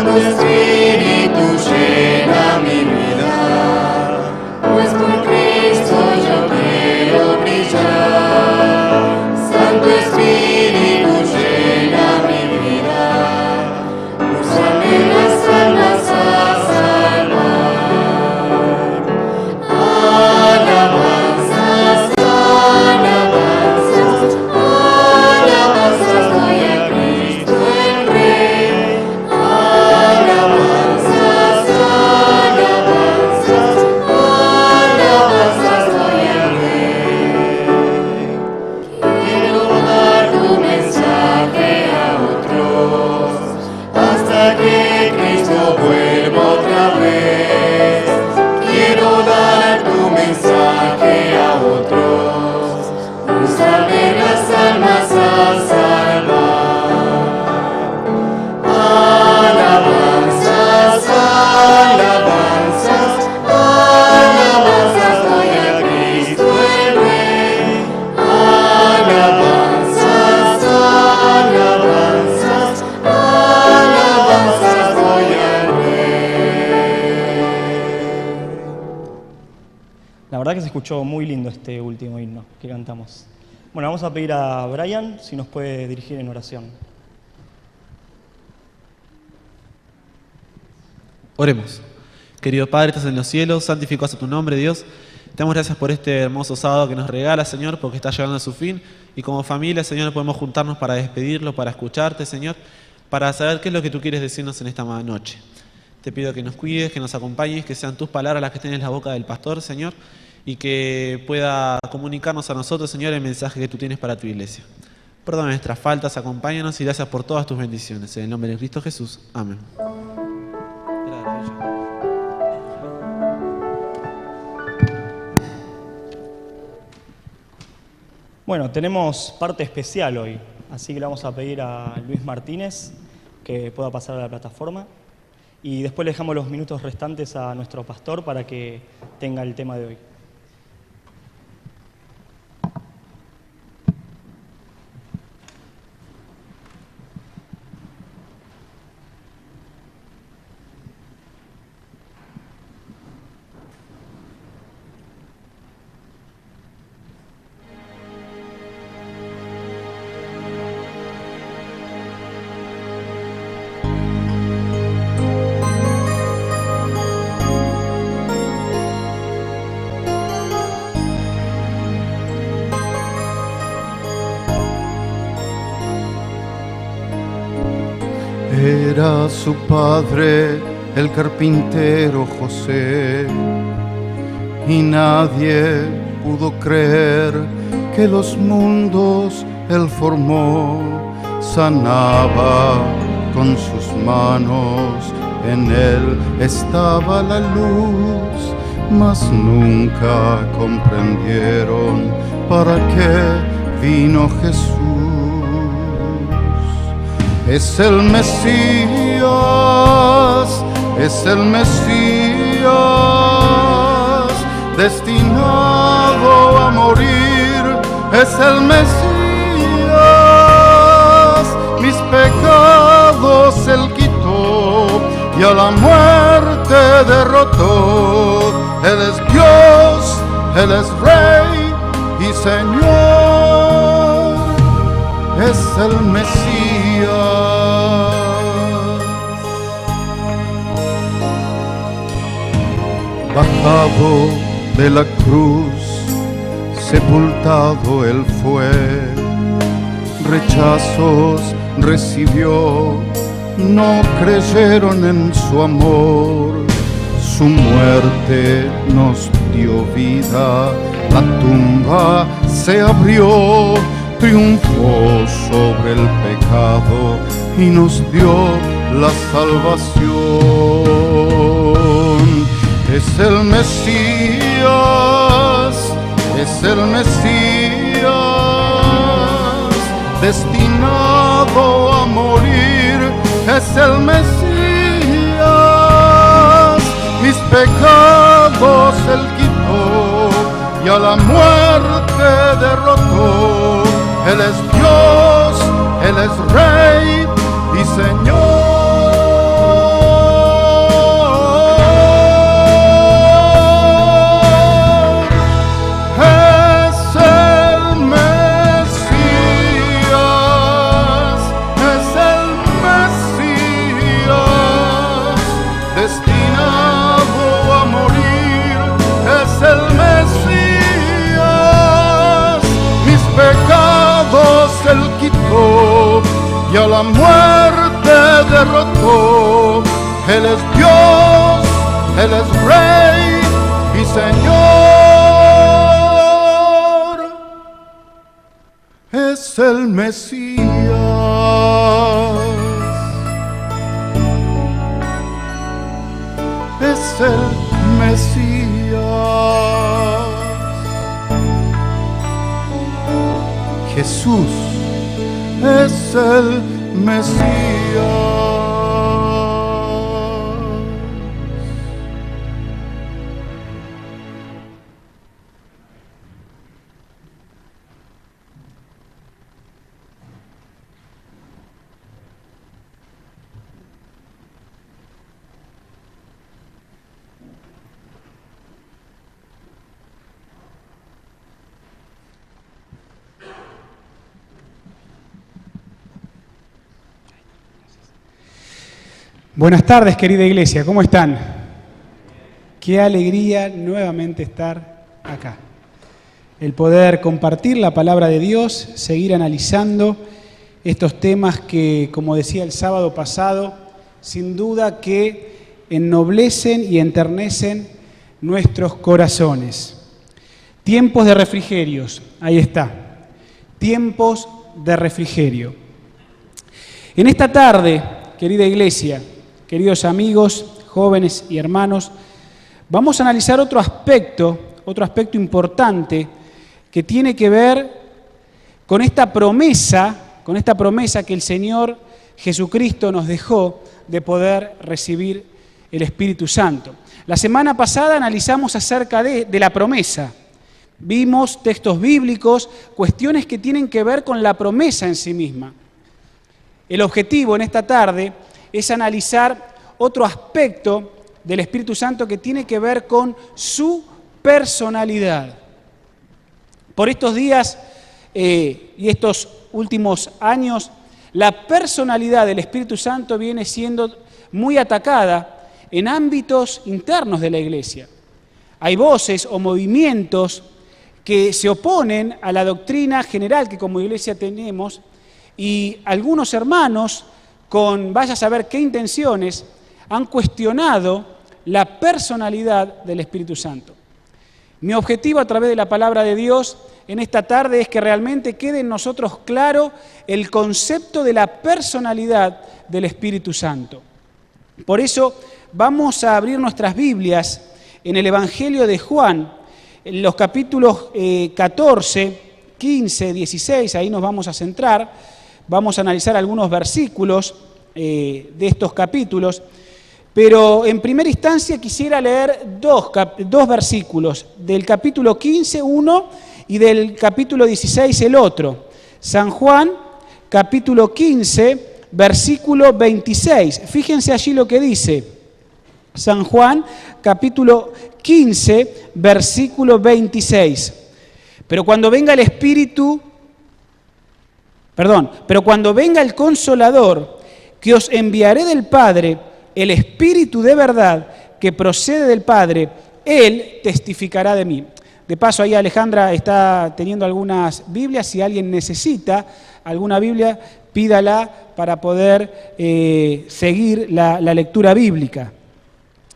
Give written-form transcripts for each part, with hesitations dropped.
Santo Espíritu llena mi vida, pues por Cristo yo quiero brillar. Santo Espíritu llena mi vida, úsame las almas a salvar. Alabanzas, alabanzas, alabanzas doy a Cristo el Rey. Alabanzas, alabanzas, alabanzas doy al Rey. Quiero dar tu mensaje a otros hasta que Cristo vuelva otra vez. Quiero dar tu mensaje a otros, úsame las almas a salvar. Alabanzas, alabanzas, alabanzas doy a Cristo el Rey. Alabanzas, alabanzas, alabanzas doy al Rey. La verdad que se escuchó muy lindo este último himno que cantamos. Bueno, vamos a pedir a Brian si nos puede dirigir en oración. Oremos. Querido Padre, estás en los cielos, santificado sea tu nombre, Dios. Te damos gracias por este hermoso sábado que nos regala, Señor, porque está llegando a su fin. Y como familia, Señor, podemos juntarnos para despedirlo, para escucharte, Señor, para saber qué es lo que tú quieres decirnos en esta noche. Te pido que nos cuides, que nos acompañes, que sean tus palabras las que estén en la boca del pastor, Señor, y que pueda comunicarnos a nosotros, Señor, el mensaje que tú tienes para tu iglesia. Perdona nuestras faltas, acompáñanos y gracias por todas tus bendiciones. En el nombre de Cristo Jesús. Amén. Bueno, tenemos parte especial hoy, así que le vamos a pedir a Luis Martínez que pueda pasar a la plataforma y después le dejamos los minutos restantes a nuestro pastor para que tenga el tema de hoy. Era su padre, el carpintero José, y nadie pudo creer que los mundos él formó. Sanaba con sus manos, en él estaba la luz, mas nunca comprendieron para qué vino Jesús. Es el Mesías, es el Mesías, destinado a morir, es el Mesías, mis pecados él quitó y a la muerte derrotó. Él es Dios, él es Rey y Señor, es el Mesías. Bajado de la cruz, sepultado él fue, rechazos recibió, no creyeron en su amor. Su muerte nos dio vida, la tumba se abrió, triunfó sobre el pecado y nos dio la salvación. Es el Mesías, es el Mesías, destinado a morir, es el Mesías, mis pecados él quitó y a la muerte derrotó. Él es Dios, él es Rey y Señor. a la muerte derrotó. Él es Dios, Él es Rey y Señor. Es el Mesías. Es el Mesías. Jesús es el Mesías. Buenas tardes, querida iglesia, ¿cómo están? Qué alegría nuevamente estar acá. El poder compartir la palabra de Dios, seguir analizando estos temas que, como decía el sábado pasado, sin duda que ennoblecen y enternecen nuestros corazones. Tiempos de refrigerios, ahí está. Tiempos de refrigerio. En esta tarde, querida iglesia, queridos amigos, jóvenes y hermanos, vamos a analizar otro aspecto importante que tiene que ver con esta promesa que el Señor Jesucristo nos dejó de poder recibir el Espíritu Santo. La semana pasada analizamos acerca de la promesa. Vimos textos bíblicos, cuestiones que tienen que ver con la promesa en sí misma. El objetivo en esta tarde es analizar otro aspecto del Espíritu Santo que tiene que ver con su personalidad. Por estos días y estos últimos años, la personalidad del Espíritu Santo viene siendo muy atacada en ámbitos internos de la iglesia. Hay voces o movimientos que se oponen a la doctrina general que como iglesia tenemos y algunos hermanos, con vaya a saber qué intenciones, han cuestionado la personalidad del Espíritu Santo. Mi objetivo a través de la palabra de Dios en esta tarde es que realmente quede en nosotros claro el concepto de la personalidad del Espíritu Santo. Por eso vamos a abrir nuestras Biblias en el Evangelio de Juan, en los capítulos 14, 15, 16, ahí nos vamos a centrar. Vamos a analizar algunos versículos de estos capítulos, pero en primera instancia quisiera leer dos versículos, del capítulo 15, uno, y del capítulo 16, el otro. San Juan, capítulo 15, versículo 26. Fíjense allí lo que dice. San Juan, capítulo 15, versículo 26. Pero cuando venga el Consolador, que os enviaré del Padre, el Espíritu de verdad, que procede del Padre, Él testificará de mí. De paso, ahí Alejandra está teniendo algunas Biblias. Si alguien necesita alguna Biblia, pídala para poder seguir la lectura bíblica.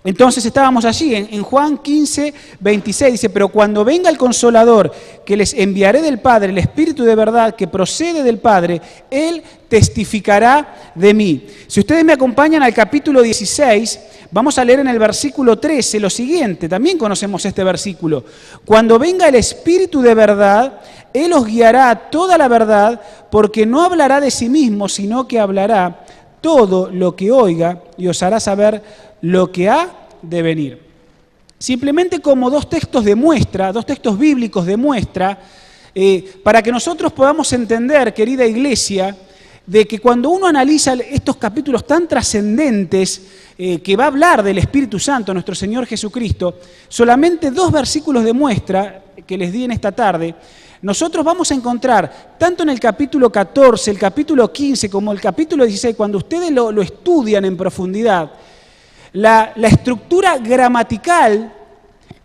Entonces estábamos allí, en Juan 15, 26, dice, pero cuando venga el Consolador, que les enviaré del Padre, el Espíritu de verdad, que procede del Padre, Él testificará de mí. Si ustedes me acompañan al capítulo 16, vamos a leer en el versículo 13 lo siguiente, también conocemos este versículo. Cuando venga el Espíritu de verdad, Él os guiará a toda la verdad, porque no hablará de sí mismo, sino que hablará todo lo que oiga y os hará saber lo que ha de venir. Simplemente como dos textos bíblicos de muestra, para que nosotros podamos entender, querida iglesia, de que cuando uno analiza estos capítulos tan trascendentes que va a hablar del Espíritu Santo, nuestro Señor Jesucristo, solamente dos versículos de muestra que les di en esta tarde, nosotros vamos a encontrar, tanto en el capítulo 14, el capítulo 15, como el capítulo 16, cuando ustedes lo estudian en profundidad, la estructura gramatical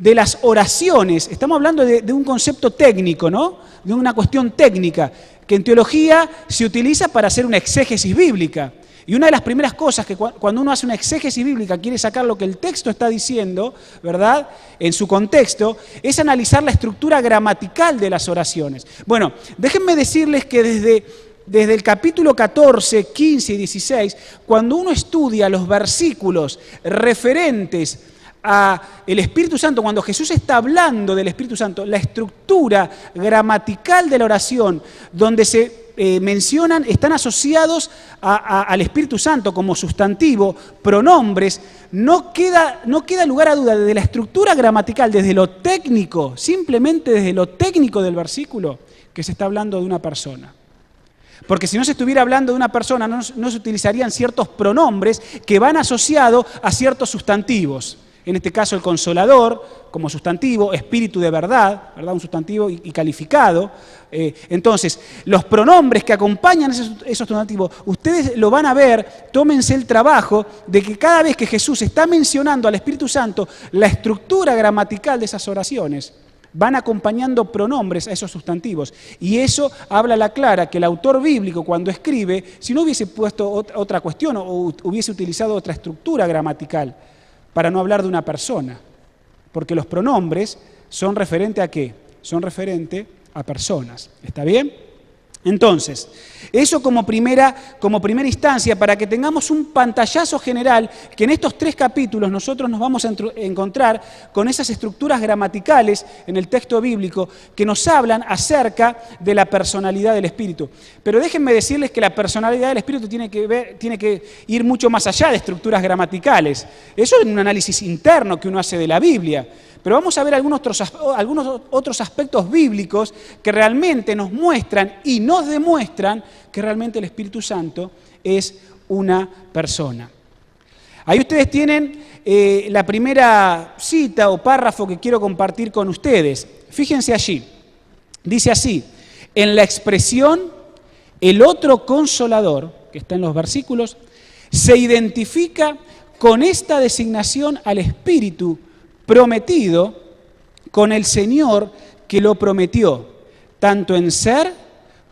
de las oraciones. Estamos hablando de un concepto técnico, ¿no? De una cuestión técnica que en teología se utiliza para hacer una exégesis bíblica. Y una de las primeras cosas que cuando uno hace una exégesis bíblica, quiere sacar lo que el texto está diciendo, ¿verdad?, en su contexto, es analizar la estructura gramatical de las oraciones. Bueno, déjenme decirles que desde el capítulo 14, 15 y 16, cuando uno estudia los versículos referentes a el Espíritu Santo, cuando Jesús está hablando del Espíritu Santo, la estructura gramatical de la oración, donde se mencionan, están asociados al Espíritu Santo como sustantivo, pronombres, no queda lugar a duda desde la estructura gramatical, desde lo técnico, simplemente desde lo técnico del versículo, que se está hablando de una persona. Porque si no se estuviera hablando de una persona, no se utilizarían ciertos pronombres que van asociados a ciertos sustantivos. En este caso el Consolador, como sustantivo, Espíritu de verdad, ¿verdad? Un sustantivo y calificado. Entonces, los pronombres que acompañan esos sustantivos, ustedes lo van a ver, tómense el trabajo de que cada vez que Jesús está mencionando al Espíritu Santo, la estructura gramatical de esas oraciones van acompañando pronombres a esos sustantivos. Y eso habla a la clara que el autor bíblico, cuando escribe, si no hubiese puesto otra cuestión o hubiese utilizado otra estructura gramatical, para no hablar de una persona, porque los pronombres son referente a ¿qué? Son referente a personas. ¿Está bien? Entonces, eso como primera instancia, para que tengamos un pantallazo general, que en estos 3 capítulos nosotros nos vamos a encontrar con esas estructuras gramaticales en el texto bíblico que nos hablan acerca de la personalidad del Espíritu. Pero déjenme decirles que la personalidad del Espíritu tiene que ir mucho más allá de estructuras gramaticales. Eso es un análisis interno que uno hace de la Biblia. Pero vamos a ver algunos otros aspectos bíblicos que realmente nos muestran y nos demuestran que realmente el Espíritu Santo es una persona. Ahí ustedes tienen la primera cita o párrafo que quiero compartir con ustedes. Fíjense allí. Dice así: en la expresión el otro consolador, que está en los versículos, se identifica con esta designación al Espíritu prometido con el Señor que lo prometió, tanto en ser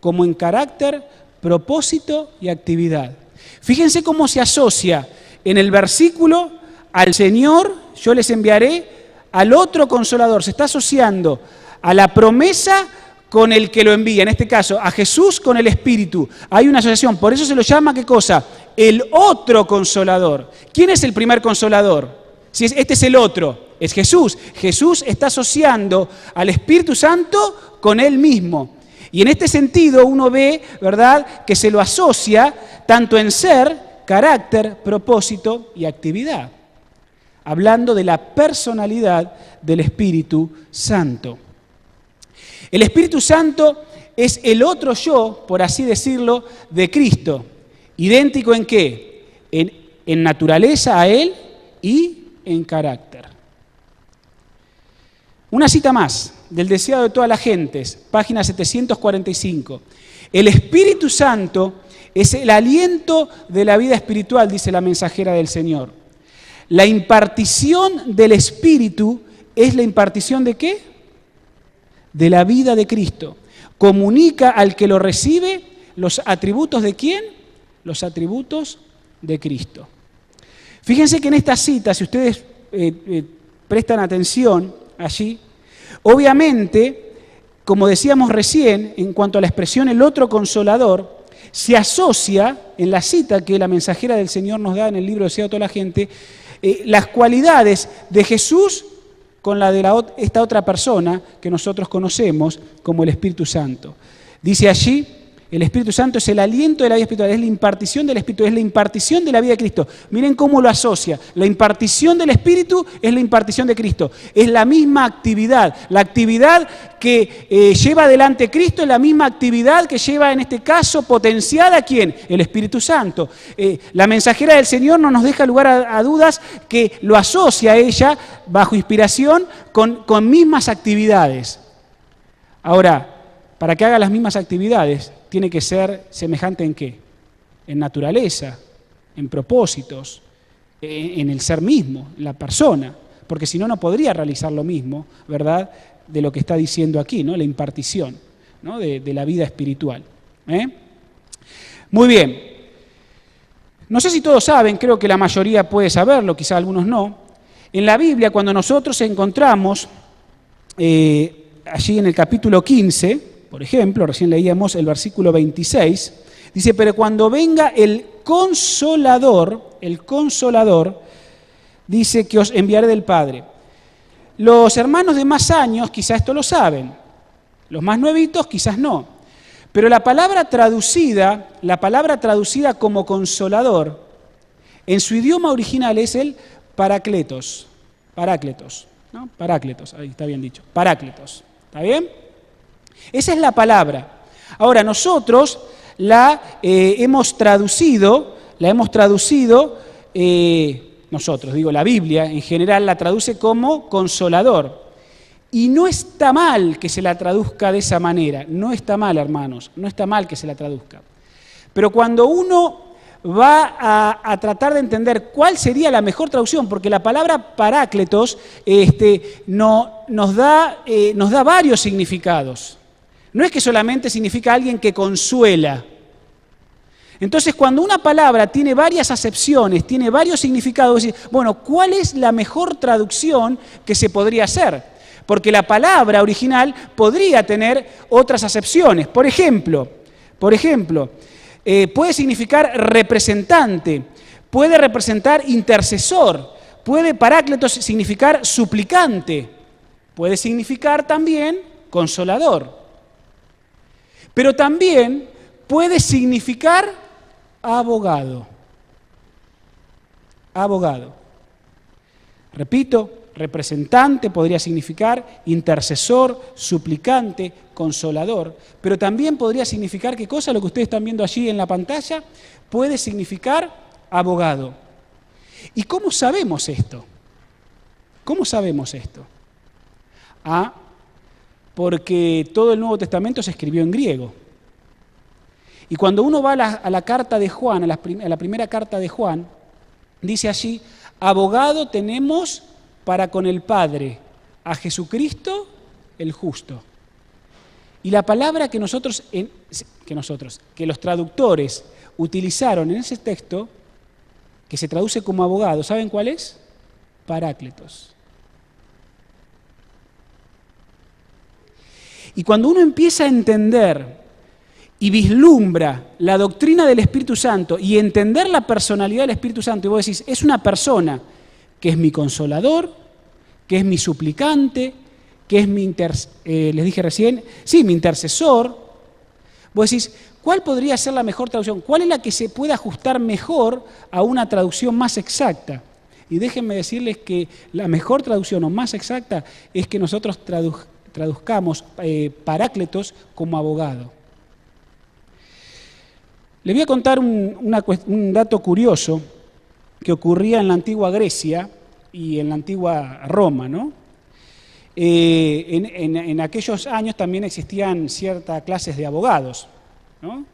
como en carácter, propósito y actividad. Fíjense cómo se asocia en el versículo al Señor, yo les enviaré, al otro consolador. Se está asociando a la promesa con el que lo envía, en este caso a Jesús con el Espíritu. Hay una asociación, por eso se lo llama, ¿qué cosa? El otro consolador. ¿Quién es el primer consolador? Si este es el otro, es Jesús. Jesús está asociando al Espíritu Santo con Él mismo. Y en este sentido uno ve, ¿verdad?, que se lo asocia tanto en ser, carácter, propósito y actividad. Hablando de la personalidad del Espíritu Santo. El Espíritu Santo es el otro yo, por así decirlo, de Cristo. ¿Idéntico en qué? En naturaleza a Él y en carácter. Una cita más, del deseado de todas las gentes, página 745. El Espíritu Santo es el aliento de la vida espiritual, dice la mensajera del Señor. La impartición del Espíritu es la impartición ¿de qué? De la vida de Cristo. Comunica al que lo recibe los atributos ¿de quién? Los atributos de Cristo. Fíjense que en esta cita, si ustedes prestan atención allí, obviamente, como decíamos recién, en cuanto a la expresión el otro consolador, se asocia en la cita que la mensajera del Señor nos da en el libro Deseado de toda la gente, las cualidades de Jesús con la de esta otra persona que nosotros conocemos como el Espíritu Santo. Dice allí, el Espíritu Santo es el aliento de la vida espiritual, es la impartición del Espíritu, es la impartición de la vida de Cristo. Miren cómo lo asocia. La impartición del Espíritu es la impartición de Cristo. Es la misma actividad. La actividad que lleva adelante Cristo es la misma actividad que lleva, en este caso, potenciada ¿a quién? El Espíritu Santo. La mensajera del Señor no nos deja lugar a dudas que lo asocia a ella, bajo inspiración, con mismas actividades. Ahora, para que haga las mismas actividades, tiene que ser semejante ¿en qué? En naturaleza, en propósitos, en el ser mismo, en la persona. porque si no, no podría realizar lo mismo, ¿verdad?, de lo que está diciendo aquí, ¿no?, la impartición, ¿no?, de la vida espiritual. Muy bien. No sé si todos saben, creo que la mayoría puede saberlo, quizá algunos no. En la Biblia, cuando nosotros encontramos, allí en el capítulo 15, por ejemplo, recién leíamos el versículo 26, dice, pero cuando venga el Consolador, dice que os enviaré del Padre. Los hermanos de más años quizás esto lo saben, los más nuevitos quizás no, pero la palabra traducida como consolador, en su idioma original es el parácletos, ¿no? Parácletos, ahí está bien dicho, parácletos, ¿está bien? Esa es la palabra. Ahora, nosotros la hemos traducido, la Biblia en general la traduce como consolador. Y no está mal que se la traduzca de esa manera, no está mal, hermanos, no está mal que se la traduzca. Pero cuando uno va a tratar de entender cuál sería la mejor traducción, porque la palabra parácletos nos da varios significados. No es que solamente significa alguien que consuela. Entonces, cuando una palabra tiene varias acepciones, tiene varios significados, bueno, ¿cuál es la mejor traducción que se podría hacer? Porque la palabra original podría tener otras acepciones. Por ejemplo, puede significar representante, puede representar intercesor, puede parácletos significar suplicante, puede significar también consolador. Pero también puede significar abogado. Abogado. Repito, representante podría significar intercesor, suplicante, consolador, pero también podría significar, ¿qué cosa? Lo que ustedes están viendo allí en la pantalla, puede significar abogado. ¿Y cómo sabemos esto? ¿Cómo sabemos esto? Porque todo el Nuevo Testamento se escribió en griego. Y cuando uno va a la carta de Juan, a la primera carta de Juan, dice allí, abogado tenemos para con el Padre, a Jesucristo el justo. Y la palabra que los traductores utilizaron en ese texto, que se traduce como abogado, ¿saben cuál es? Parácletos. Y cuando uno empieza a entender y vislumbra la doctrina del Espíritu Santo y entender la personalidad del Espíritu Santo, y vos decís, es una persona que es mi consolador, que es mi suplicante, que es mi intercesor. Vos decís, ¿cuál podría ser la mejor traducción? ¿Cuál es la que se puede ajustar mejor a una traducción más exacta? Y déjenme decirles que la mejor traducción o más exacta es que nosotros traduzcamos parácletos como abogado. Les voy a contar un dato curioso que ocurría en la antigua Grecia y en la antigua Roma, ¿no? En aquellos años también existían ciertas clases de abogados, ¿no?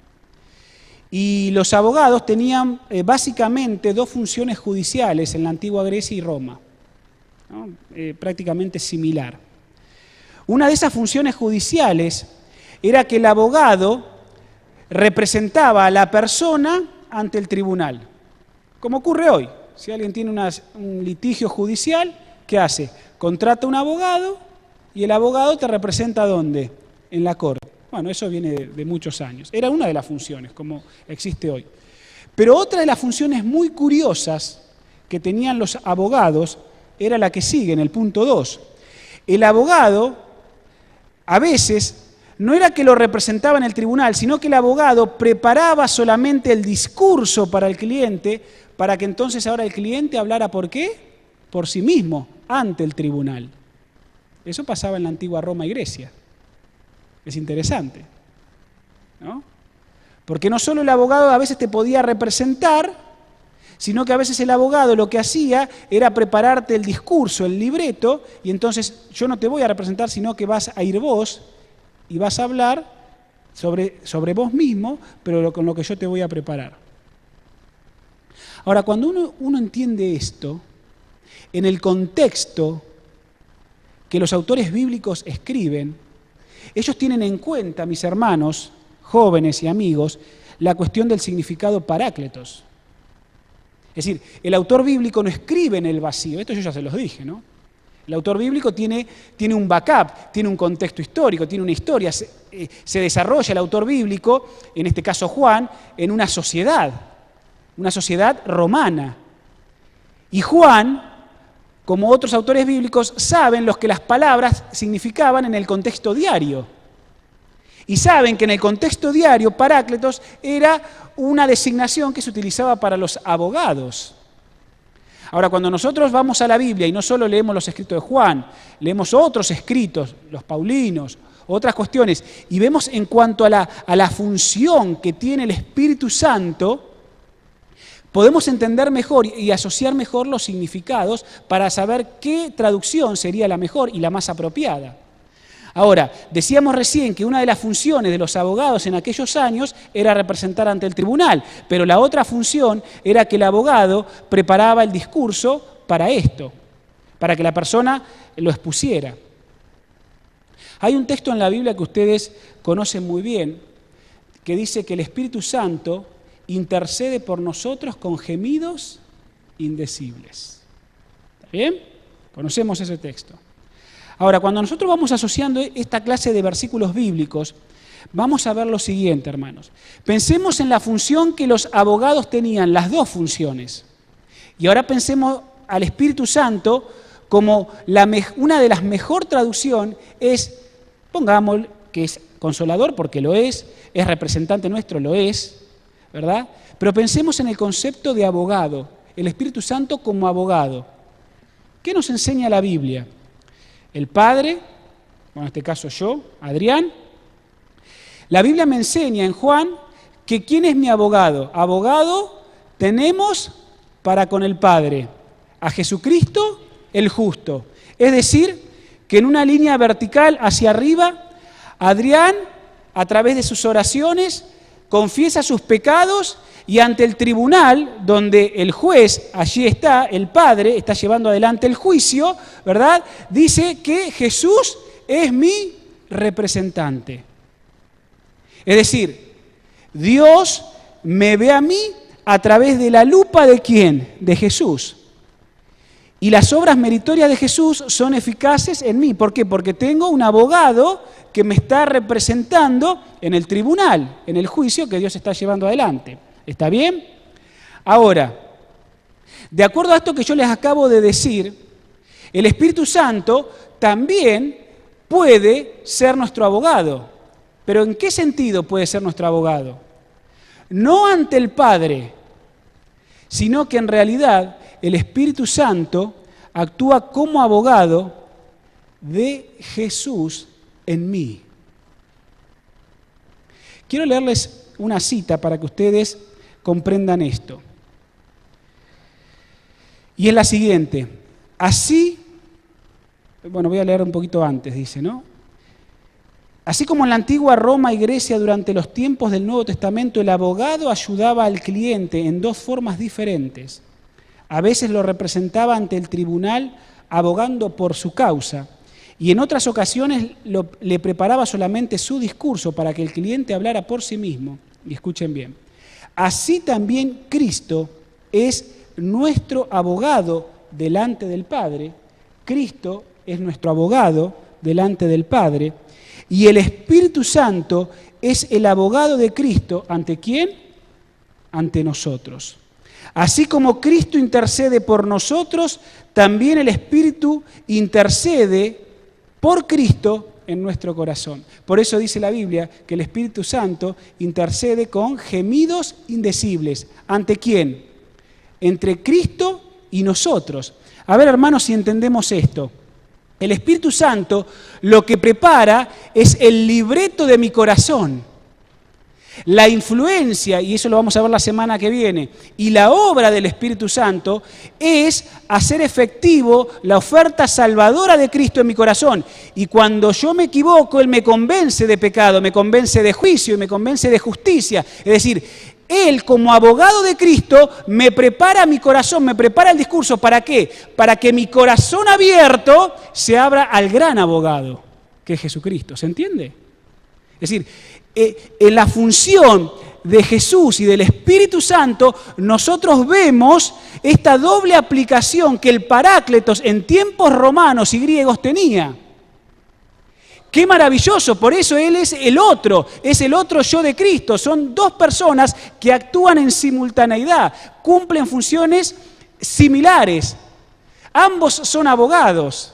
Y los abogados tenían básicamente dos funciones judiciales en la antigua Grecia y Roma, ¿no? Prácticamente similar. Una de esas funciones judiciales era que el abogado representaba a la persona ante el tribunal, como ocurre hoy. Si alguien tiene un litigio judicial, ¿qué hace? Contrata un abogado y el abogado te representa ¿dónde? En la corte. Bueno, eso viene de muchos años. Era una de las funciones, como existe hoy. Pero otra de las funciones muy curiosas que tenían los abogados era la que sigue, en el punto 2. El abogado, a veces, no era que lo representaba en el tribunal, sino que el abogado preparaba solamente el discurso para el cliente, para que entonces ahora el cliente hablara ¿por qué? Por sí mismo, ante el tribunal. Eso pasaba en la antigua Roma y Grecia. Es interesante, ¿no? Porque no solo el abogado a veces te podía representar, sino que a veces el abogado lo que hacía era prepararte el discurso, el libreto, y entonces yo no te voy a representar, sino que vas a ir vos y vas a hablar sobre vos mismo, pero con lo que yo te voy a preparar. Ahora, cuando uno entiende esto, en el contexto que los autores bíblicos escriben, ellos tienen en cuenta, mis hermanos, jóvenes y amigos, la cuestión del significado parácletos. Es decir, el autor bíblico no escribe en el vacío, esto yo ya se los dije, ¿no? El autor bíblico tiene un backup, tiene un contexto histórico, tiene una historia, se desarrolla el autor bíblico, en este caso Juan, en una sociedad romana. Y Juan, como otros autores bíblicos, saben lo que las palabras significaban en el contexto diario. Y saben que en el contexto diario, parácletos era una designación que se utilizaba para los abogados. Ahora, cuando nosotros vamos a la Biblia y no solo leemos los escritos de Juan, leemos otros escritos, los paulinos, otras cuestiones, y vemos en cuanto a la función que tiene el Espíritu Santo, podemos entender mejor y asociar mejor los significados para saber qué traducción sería la mejor y la más apropiada. Ahora, decíamos recién que una de las funciones de los abogados en aquellos años era representar ante el tribunal, pero la otra función era que el abogado preparaba el discurso para esto, para que la persona lo expusiera. Hay un texto en la Biblia que ustedes conocen muy bien, que dice que el Espíritu Santo intercede por nosotros con gemidos indecibles. ¿Está bien? Conocemos ese texto. Ahora, cuando nosotros vamos asociando esta clase de versículos bíblicos, vamos a ver lo siguiente, hermanos. Pensemos en la función que los abogados tenían, las dos funciones. Y ahora pensemos al Espíritu Santo como una de las mejor traducción es, pongamos que es consolador, porque lo es representante nuestro, lo es, ¿verdad? Pero pensemos en el concepto de abogado, el Espíritu Santo como abogado. ¿Qué nos enseña la Biblia? El Padre, en este caso yo, Adrián. La Biblia me enseña en Juan que ¿quién es mi abogado? Abogado tenemos para con el Padre, a Jesucristo el justo. Es decir, que en una línea vertical hacia arriba, Adrián, a través de sus oraciones, confiesa sus pecados y ante el tribunal, donde el juez, allí está, el Padre, está llevando adelante el juicio, ¿verdad? Dice que Jesús es mi representante. Es decir, Dios me ve a mí a través de la lupa ¿de quién? De Jesús. Y las obras meritorias de Jesús son eficaces en mí. ¿Por qué? Porque tengo un abogado que me está representando en el tribunal, en el juicio que Dios está llevando adelante. ¿Está bien? Ahora, de acuerdo a esto que yo les acabo de decir, el Espíritu Santo también puede ser nuestro abogado. ¿Pero en qué sentido puede ser nuestro abogado? No ante el Padre, sino que en realidad el Espíritu Santo actúa como abogado de Jesús en mí. Quiero leerles una cita para que ustedes comprendan esto. Y es la siguiente. Así, voy a leer un poquito antes, dice, ¿no? Así como en la antigua Roma y Grecia durante los tiempos del Nuevo Testamento, el abogado ayudaba al cliente en dos formas diferentes. A veces lo representaba ante el tribunal abogando por su causa y en otras ocasiones le preparaba solamente su discurso para que el cliente hablara por sí mismo. Y escuchen bien. Así también Cristo es nuestro abogado delante del Padre. Cristo es nuestro abogado delante del Padre. Y el Espíritu Santo es el abogado de Cristo. ¿Ante quién? Ante nosotros. Así como Cristo intercede por nosotros, también el Espíritu intercede por Cristo en nuestro corazón. Por eso dice la Biblia que el Espíritu Santo intercede con gemidos indecibles. ¿Ante quién? Entre Cristo y nosotros. A ver, hermanos, si entendemos esto. El Espíritu Santo lo que prepara es el libreto de mi corazón. La influencia, y eso lo vamos a ver la semana que viene, y la obra del Espíritu Santo es hacer efectivo la oferta salvadora de Cristo en mi corazón. Y cuando yo me equivoco, Él me convence de pecado, me convence de juicio y me convence de justicia. Es decir, Él, como abogado de Cristo, me prepara mi corazón, me prepara el discurso. ¿Para qué? Para que mi corazón abierto se abra al gran abogado, que es Jesucristo. ¿Se entiende? Es decir, en la función de Jesús y del Espíritu Santo, nosotros vemos esta doble aplicación que el Parácletos en tiempos romanos y griegos tenía. ¡Qué maravilloso! Por eso Él es el otro yo de Cristo. Son dos personas que actúan en simultaneidad, cumplen funciones similares. Ambos son abogados.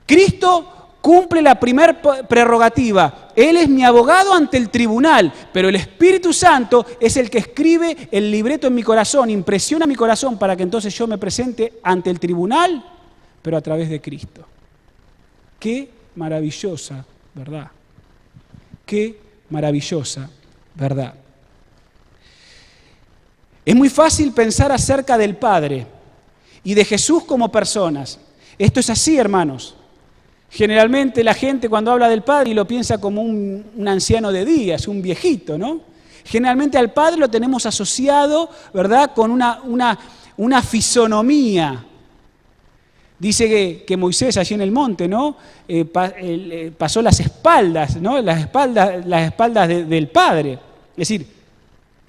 Cristo cumple la primera prerrogativa. Él es mi abogado ante el tribunal, pero el Espíritu Santo es el que escribe el libreto en mi corazón, impresiona mi corazón para que entonces yo me presente ante el tribunal, pero a través de Cristo. Qué maravillosa verdad. Qué maravillosa verdad. Es muy fácil pensar acerca del Padre y de Jesús como personas. Esto es así, hermanos. Generalmente la gente cuando habla del Padre lo piensa como un anciano de días, un viejito, ¿no? Generalmente al Padre lo tenemos asociado, ¿verdad?, con una fisonomía. Dice que Moisés allí en el monte, ¿no?, pasó las espaldas, ¿no?, las espaldas del Padre. Es decir,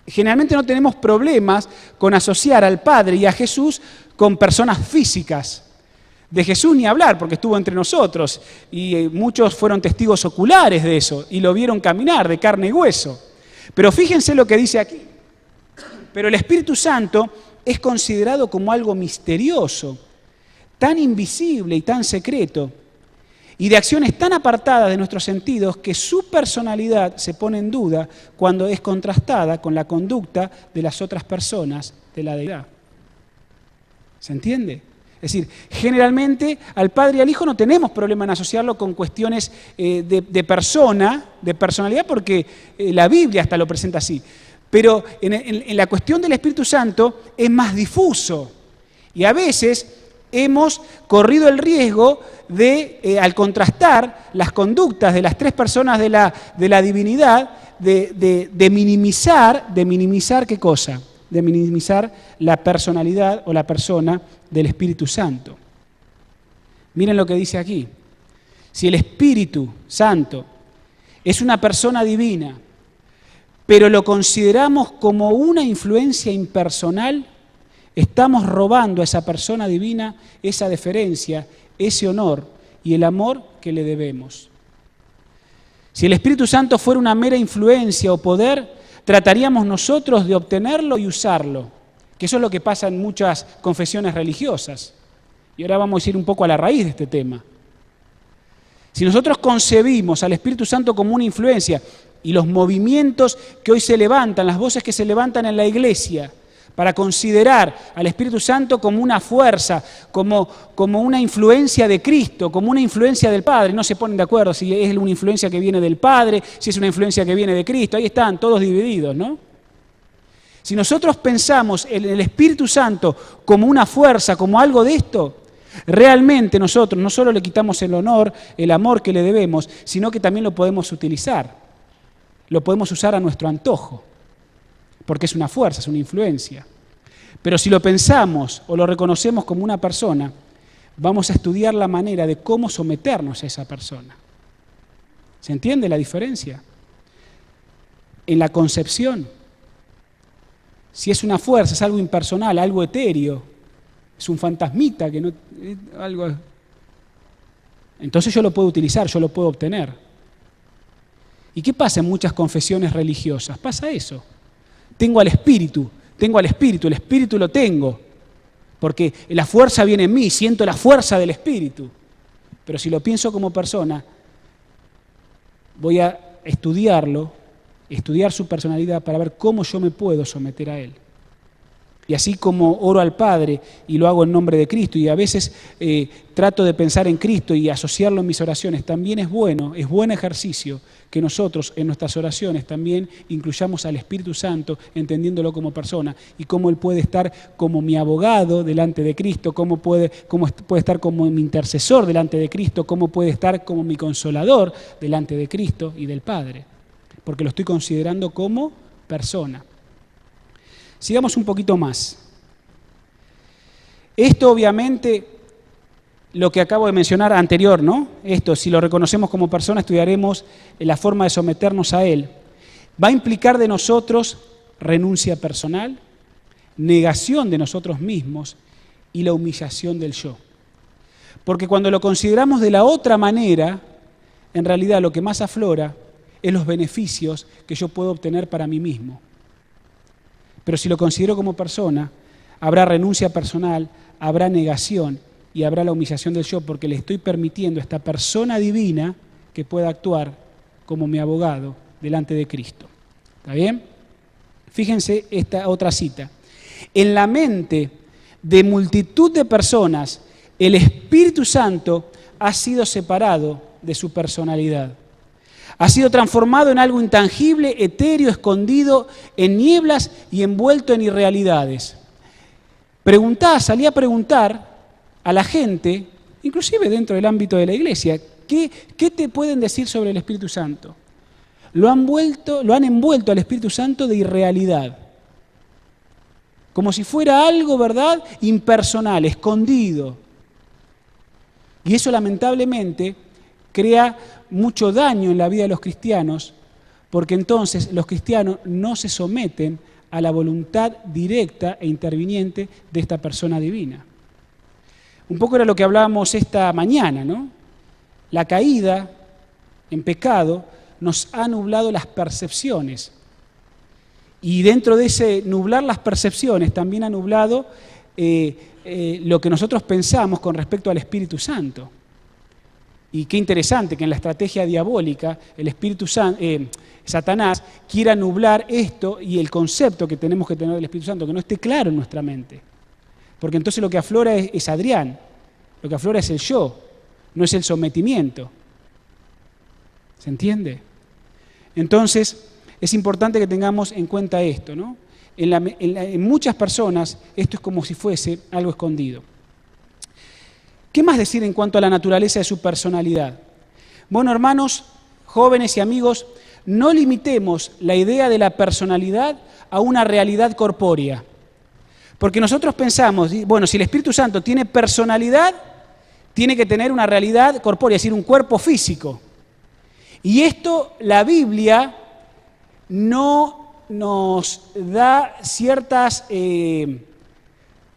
generalmente no tenemos problemas con asociar al Padre y a Jesús con personas físicas. De Jesús ni hablar, porque estuvo entre nosotros y muchos fueron testigos oculares de eso y lo vieron caminar de carne y hueso. Pero fíjense lo que dice aquí. Pero el Espíritu Santo es considerado como algo misterioso, tan invisible y tan secreto, y de acciones tan apartadas de nuestros sentidos que su personalidad se pone en duda cuando es contrastada con la conducta de las otras personas de la deidad. ¿Se entiende? Es decir, generalmente al Padre y al Hijo no tenemos problema en asociarlo con cuestiones de personalidad, porque la Biblia hasta lo presenta así. Pero en la cuestión del Espíritu Santo es más difuso. Y a veces hemos corrido el riesgo de, al contrastar las conductas de las tres personas de la divinidad, de minimizar ¿qué cosa? De minimizar la personalidad o la persona del Espíritu Santo. Miren lo que dice aquí. Si el Espíritu Santo es una persona divina, pero lo consideramos como una influencia impersonal, estamos robando a esa persona divina esa deferencia, ese honor y el amor que le debemos. Si el Espíritu Santo fuera una mera influencia o poder, trataríamos nosotros de obtenerlo y usarlo, que eso es lo que pasa en muchas confesiones religiosas. Y ahora vamos a ir un poco a la raíz de este tema. Si nosotros concebimos al Espíritu Santo como una influencia y los movimientos que hoy se levantan, las voces que se levantan en la iglesia, para considerar al Espíritu Santo como una fuerza, como una influencia de Cristo, como una influencia del Padre. No se ponen de acuerdo si es una influencia que viene del Padre, si es una influencia que viene de Cristo. Ahí están, todos divididos, ¿no? Si nosotros pensamos en el Espíritu Santo como una fuerza, como algo de esto, realmente nosotros no solo le quitamos el honor, el amor que le debemos, sino que también lo podemos utilizar. Lo podemos usar a nuestro antojo, porque es una fuerza, es una influencia. Pero si lo pensamos o lo reconocemos como una persona, vamos a estudiar la manera de cómo someternos a esa persona. ¿Se entiende la diferencia? En la concepción, si es una fuerza, es algo impersonal, algo etéreo, es un fantasmita que no, algo, entonces yo lo puedo utilizar, yo lo puedo obtener. ¿Y qué pasa en muchas confesiones religiosas? Pasa eso. Tengo al Espíritu, el Espíritu lo tengo, porque la fuerza viene en mí, siento la fuerza del Espíritu. Pero si lo pienso como persona, voy a estudiarlo, estudiar su personalidad para ver cómo yo me puedo someter a Él. Y así como oro al Padre y lo hago en nombre de Cristo, y a veces trato de pensar en Cristo y asociarlo en mis oraciones, también es buen ejercicio que nosotros en nuestras oraciones también incluyamos al Espíritu Santo, entendiéndolo como persona, y cómo Él puede estar como mi abogado delante de Cristo, cómo puede estar como mi intercesor delante de Cristo, cómo puede estar como mi consolador delante de Cristo y del Padre, porque lo estoy considerando como persona. Sigamos un poquito más. Esto obviamente, lo que acabo de mencionar anterior, ¿no? Esto, si lo reconocemos como persona, estudiaremos la forma de someternos a Él. Va a implicar de nosotros renuncia personal, negación de nosotros mismos y la humillación del yo. Porque cuando lo consideramos de la otra manera, en realidad lo que más aflora es los beneficios que yo puedo obtener para mí mismo. Pero si lo considero como persona, habrá renuncia personal, habrá negación y habrá la humillación del yo, porque le estoy permitiendo a esta persona divina que pueda actuar como mi abogado delante de Cristo. ¿Está bien? Fíjense esta otra cita. En la mente de multitud de personas, el Espíritu Santo ha sido separado de su personalidad. Ha sido transformado en algo intangible, etéreo, escondido en nieblas y envuelto en irrealidades. Salí a preguntar a la gente, inclusive dentro del ámbito de la iglesia, ¿qué te pueden decir sobre el Espíritu Santo? Lo han envuelto al Espíritu Santo de irrealidad. Como si fuera algo, ¿verdad?, impersonal, escondido. Y eso lamentablemente crea mucho daño en la vida de los cristianos, porque entonces los cristianos no se someten a la voluntad directa e interviniente de esta persona divina. Un poco era lo que hablábamos esta mañana, ¿no? La caída en pecado nos ha nublado las percepciones. Y dentro de ese nublar las percepciones también ha nublado lo que nosotros pensamos con respecto al Espíritu Santo. Y qué interesante que en la estrategia diabólica el Satanás quiera nublar esto y el concepto que tenemos que tener del Espíritu Santo, que no esté claro en nuestra mente. Porque entonces lo que aflora es Adrián, lo que aflora es el yo, no es el sometimiento. ¿Se entiende? Entonces es importante que tengamos en cuenta esto, ¿no? En muchas personas esto es como si fuese algo escondido. ¿Qué más decir en cuanto a la naturaleza de su personalidad? Bueno, hermanos, jóvenes y amigos, no limitemos la idea de la personalidad a una realidad corpórea. Porque nosotros pensamos, bueno, si el Espíritu Santo tiene personalidad, tiene que tener una realidad corpórea, es decir, un cuerpo físico. Y esto la Biblia no nos da ciertas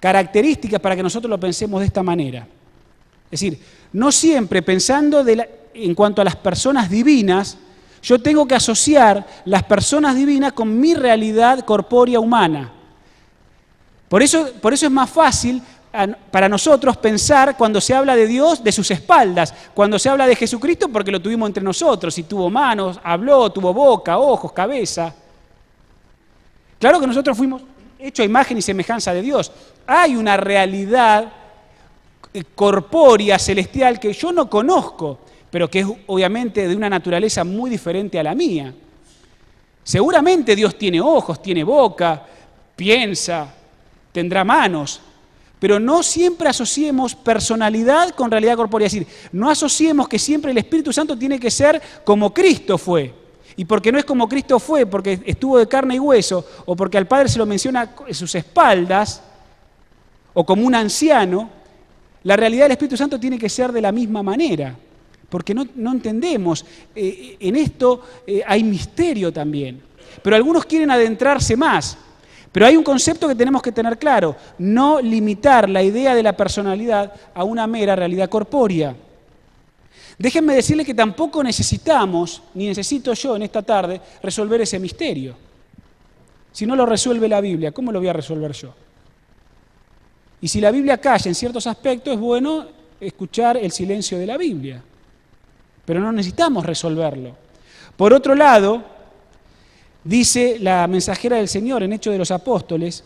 características para que nosotros lo pensemos de esta manera. Es decir, no siempre pensando en cuanto a las personas divinas, yo tengo que asociar las personas divinas con mi realidad corpórea humana. Por eso es más fácil para nosotros pensar cuando se habla de Dios de sus espaldas, cuando se habla de Jesucristo porque lo tuvimos entre nosotros, y tuvo manos, habló, tuvo boca, ojos, cabeza. Claro que nosotros fuimos hechos a imagen y semejanza de Dios. Hay una realidad corpórea, celestial, que yo no conozco, pero que es obviamente de una naturaleza muy diferente a la mía. Seguramente Dios tiene ojos, tiene boca, piensa, tendrá manos, pero no siempre asociemos personalidad con realidad corpórea. Es decir, no asociemos que siempre el Espíritu Santo tiene que ser como Cristo fue. Y porque no es como Cristo fue, porque estuvo de carne y hueso, o porque al Padre se lo menciona en sus espaldas, o como un anciano, la realidad del Espíritu Santo tiene que ser de la misma manera, porque no entendemos. En esto hay misterio también. Pero algunos quieren adentrarse más. Pero hay un concepto que tenemos que tener claro: no limitar la idea de la personalidad a una mera realidad corpórea. Déjenme decirles que tampoco necesitamos, ni necesito yo en esta tarde, resolver ese misterio. Si no lo resuelve la Biblia, ¿cómo lo voy a resolver yo? Y si la Biblia calla en ciertos aspectos, es bueno escuchar el silencio de la Biblia. Pero no necesitamos resolverlo. Por otro lado, dice la mensajera del Señor en Hechos de los Apóstoles,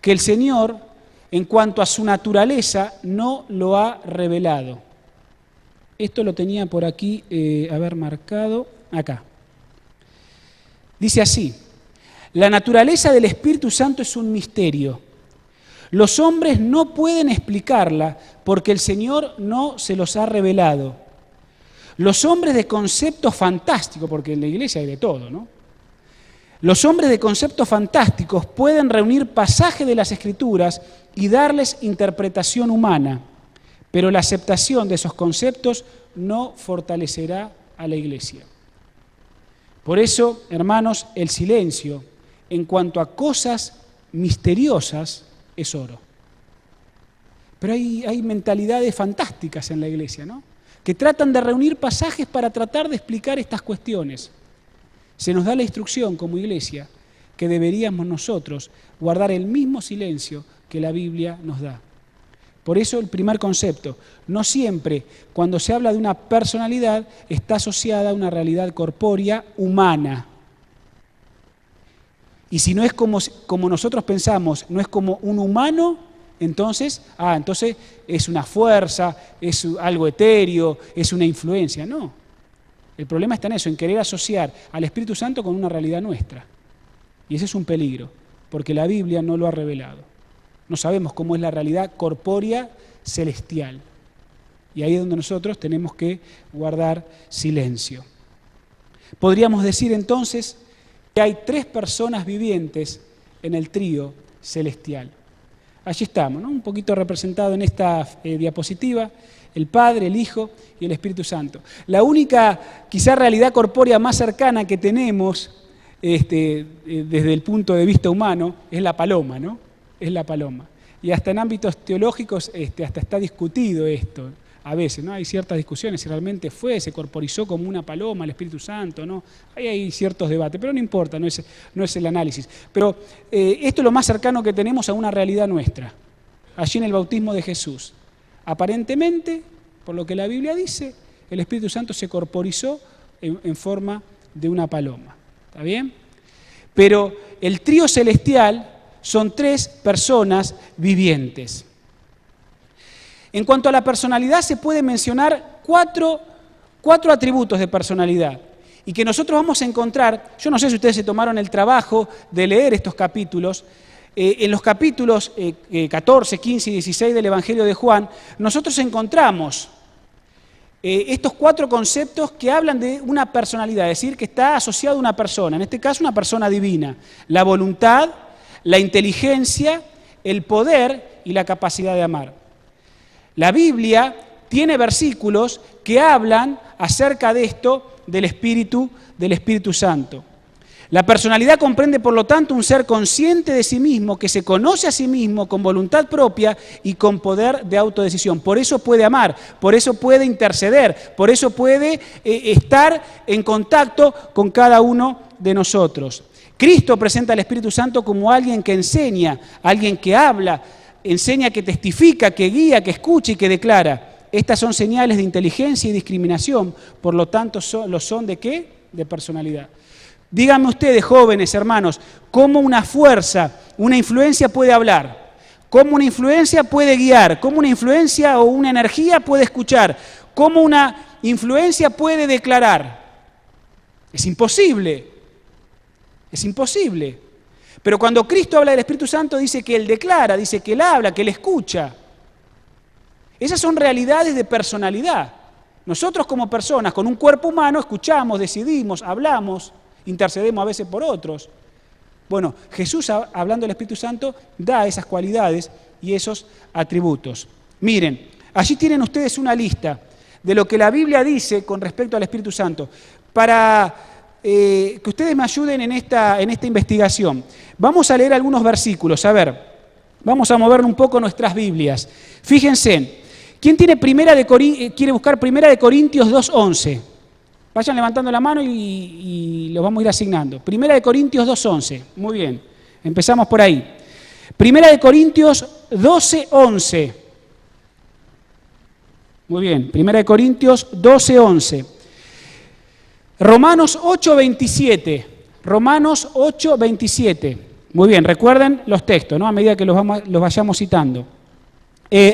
que el Señor, en cuanto a su naturaleza, no lo ha revelado. Esto lo tenía por aquí, marcado, acá. Dice así: la naturaleza del Espíritu Santo es un misterio. Los hombres no pueden explicarla porque el Señor no se los ha revelado. Los hombres de conceptos fantásticos, porque en la iglesia hay de todo, ¿no? Los hombres de conceptos fantásticos pueden reunir pasajes de las Escrituras y darles interpretación humana, pero la aceptación de esos conceptos no fortalecerá a la Iglesia. Por eso, hermanos, el silencio en cuanto a cosas misteriosas es oro. Pero hay mentalidades fantásticas en la Iglesia, ¿no?, que tratan de reunir pasajes para tratar de explicar estas cuestiones. Se nos da la instrucción como Iglesia que deberíamos nosotros guardar el mismo silencio que la Biblia nos da. Por eso el primer concepto, no siempre cuando se habla de una personalidad está asociada a una realidad corpórea humana. Y si no es como nosotros pensamos, no es como un humano, entonces es una fuerza, es algo etéreo, es una influencia. No. El problema está en eso, en querer asociar al Espíritu Santo con una realidad nuestra. Y ese es un peligro, porque la Biblia no lo ha revelado. No sabemos cómo es la realidad corpórea celestial. Y ahí es donde nosotros tenemos que guardar silencio. Podríamos decir entonces que hay 3 personas vivientes en el trío celestial. Allí estamos, ¿no?, un poquito representado en esta diapositiva, el Padre, el Hijo y el Espíritu Santo. La única, quizá, realidad corpórea más cercana que tenemos desde el punto de vista humano es la paloma, ¿no? Es la paloma. Y hasta en ámbitos teológicos hasta está discutido esto. A veces, ¿no?, hay ciertas discusiones si realmente se corporizó como una paloma el Espíritu Santo, ¿no? Ahí hay ciertos debates, pero no importa, no es el análisis. Pero esto es lo más cercano que tenemos a una realidad nuestra, allí en el bautismo de Jesús. Aparentemente, por lo que la Biblia dice, el Espíritu Santo se corporizó en forma de una paloma. ¿Está bien? Pero el trío celestial son 3 personas vivientes. En cuanto a la personalidad, se puede mencionar cuatro atributos de personalidad y que nosotros vamos a encontrar. Yo no sé si ustedes se tomaron el trabajo de leer estos capítulos. En los capítulos 14, 15 y 16 del Evangelio de Juan, nosotros encontramos estos 4 conceptos que hablan de una personalidad, es decir, que está asociado a una persona, en este caso una persona divina: la voluntad, la inteligencia, el poder y la capacidad de amar. La Biblia tiene versículos que hablan acerca de esto del Espíritu Santo. La personalidad comprende, por lo tanto, un ser consciente de sí mismo, que se conoce a sí mismo con voluntad propia y con poder de autodecisión. Por eso puede amar, por eso puede interceder, por eso puede estar en contacto con cada uno de nosotros. Cristo presenta al Espíritu Santo como alguien que enseña, alguien que habla, enseña, que testifica, que guía, que escucha y que declara. Estas son señales de inteligencia y discriminación, por lo tanto, ¿lo son de qué? De personalidad. Díganme ustedes, jóvenes, hermanos, ¿cómo una fuerza, una influencia puede hablar? ¿Cómo una influencia puede guiar? ¿Cómo una influencia o una energía puede escuchar? ¿Cómo una influencia puede declarar? Es imposible. Es imposible. Pero cuando Cristo habla del Espíritu Santo, dice que Él declara, dice que Él habla, que Él escucha. Esas son realidades de personalidad. Nosotros como personas, con un cuerpo humano, escuchamos, decidimos, hablamos, intercedemos a veces por otros. Bueno, Jesús, hablando del Espíritu Santo, da esas cualidades y esos atributos. Miren, allí tienen ustedes una lista de lo que la Biblia dice con respecto al Espíritu Santo, para que ustedes me ayuden en esta investigación. Vamos a leer algunos versículos, a ver, vamos a mover un poco nuestras Biblias. Fíjense, ¿quién tiene quiere buscar 1 Corintios 2:11? Vayan levantando la mano y los vamos a ir asignando. 1 Corintios 2:11, muy bien, empezamos por ahí. 1 Corintios 12:11, muy bien, 1 Corintios 12:11. Romanos 8:27, Romanos 8:27. Muy bien, recuerden los textos, ¿no?, a medida que los vayamos citando.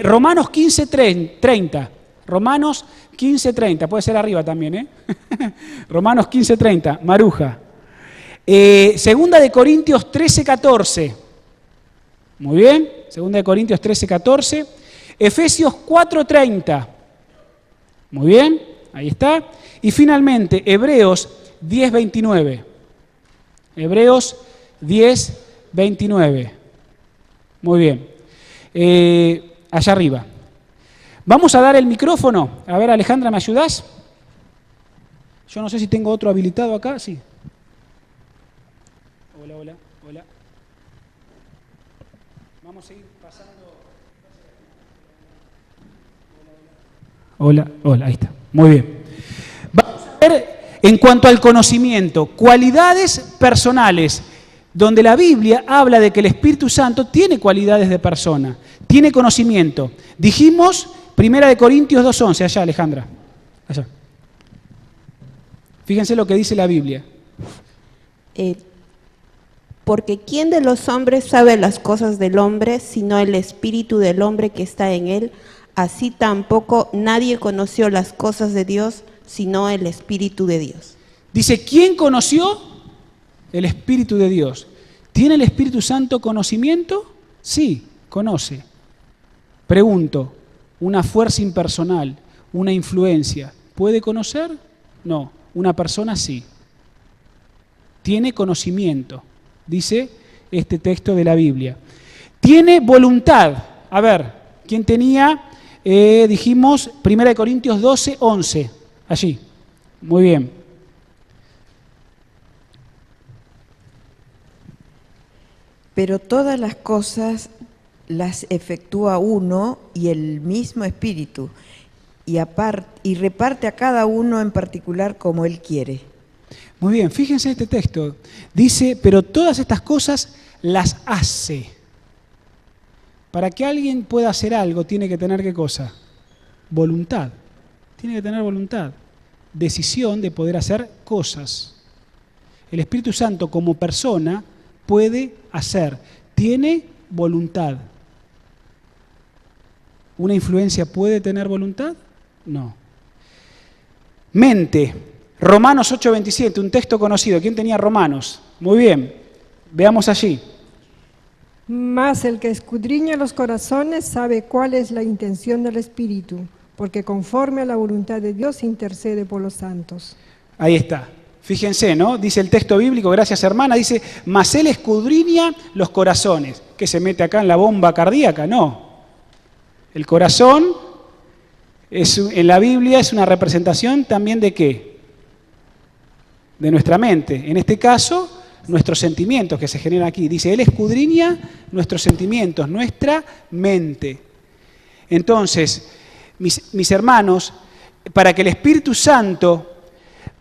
Romanos 15:30, Romanos 15:30, puede ser arriba también, ¿eh? Romanos 15:30, Maruja. Segunda de Corintios 13:14, muy bien, Segunda de Corintios 13:14. Efesios 4:30, muy bien, ahí está. Y finalmente, Hebreos 10:29. Hebreos 10, 29. Muy bien. Allá arriba. Vamos a dar el micrófono. A ver, Alejandra, ¿me ayudás? Yo no sé si tengo otro habilitado acá. Sí. Hola, hola, hola. Vamos a ir pasando. Hola, hola, ahí está. Muy bien. Vamos a ver, en cuanto al conocimiento, cualidades personales, donde la Biblia habla de que el Espíritu Santo tiene cualidades de persona, tiene conocimiento. Dijimos, 1 Corintios 2:11, allá, Alejandra. Allá. Fíjense lo que dice la Biblia. Porque ¿quién de los hombres sabe las cosas del hombre, sino el espíritu del hombre que está en él? Así tampoco nadie conoció las cosas de Dios, sino el Espíritu de Dios. Dice, ¿quién conoció? El Espíritu de Dios. ¿Tiene el Espíritu Santo conocimiento? Sí, conoce. Pregunto, ¿una fuerza impersonal, una influencia, puede conocer? No, una persona sí. Tiene conocimiento, dice este texto de la Biblia. Tiene voluntad. A ver, ¿quién tenía? Dijimos 1 Corintios 12, 11. Allí. Muy bien. Pero todas las cosas las efectúa uno y el mismo Espíritu, y reparte a cada uno en particular como Él quiere. Muy bien, fíjense en este texto. Dice, pero todas estas cosas las hace. Para que alguien pueda hacer algo, tiene que tener ¿qué cosa? Voluntad. Tiene que tener voluntad. Decisión de poder hacer cosas. El Espíritu Santo como persona puede hacer. Tiene voluntad. ¿Una influencia puede tener voluntad? No. Mente. Romanos 8:27, un texto conocido. ¿Quién tenía Romanos? Muy bien. Veamos allí. Mas el que escudriña los corazones sabe cuál es la intención del Espíritu, porque conforme a la voluntad de Dios intercede por los santos. Ahí está. Fíjense, ¿no? Dice el texto bíblico, gracias hermana, dice, mas él escudriña los corazones. ¿Qué se mete acá en la bomba cardíaca? No. El corazón en la Biblia es una representación también de ¿qué? De nuestra mente. En este caso, nuestros sentimientos que se generan aquí. Dice, él escudriña nuestros sentimientos, nuestra mente. Entonces, mis hermanos, para que el Espíritu Santo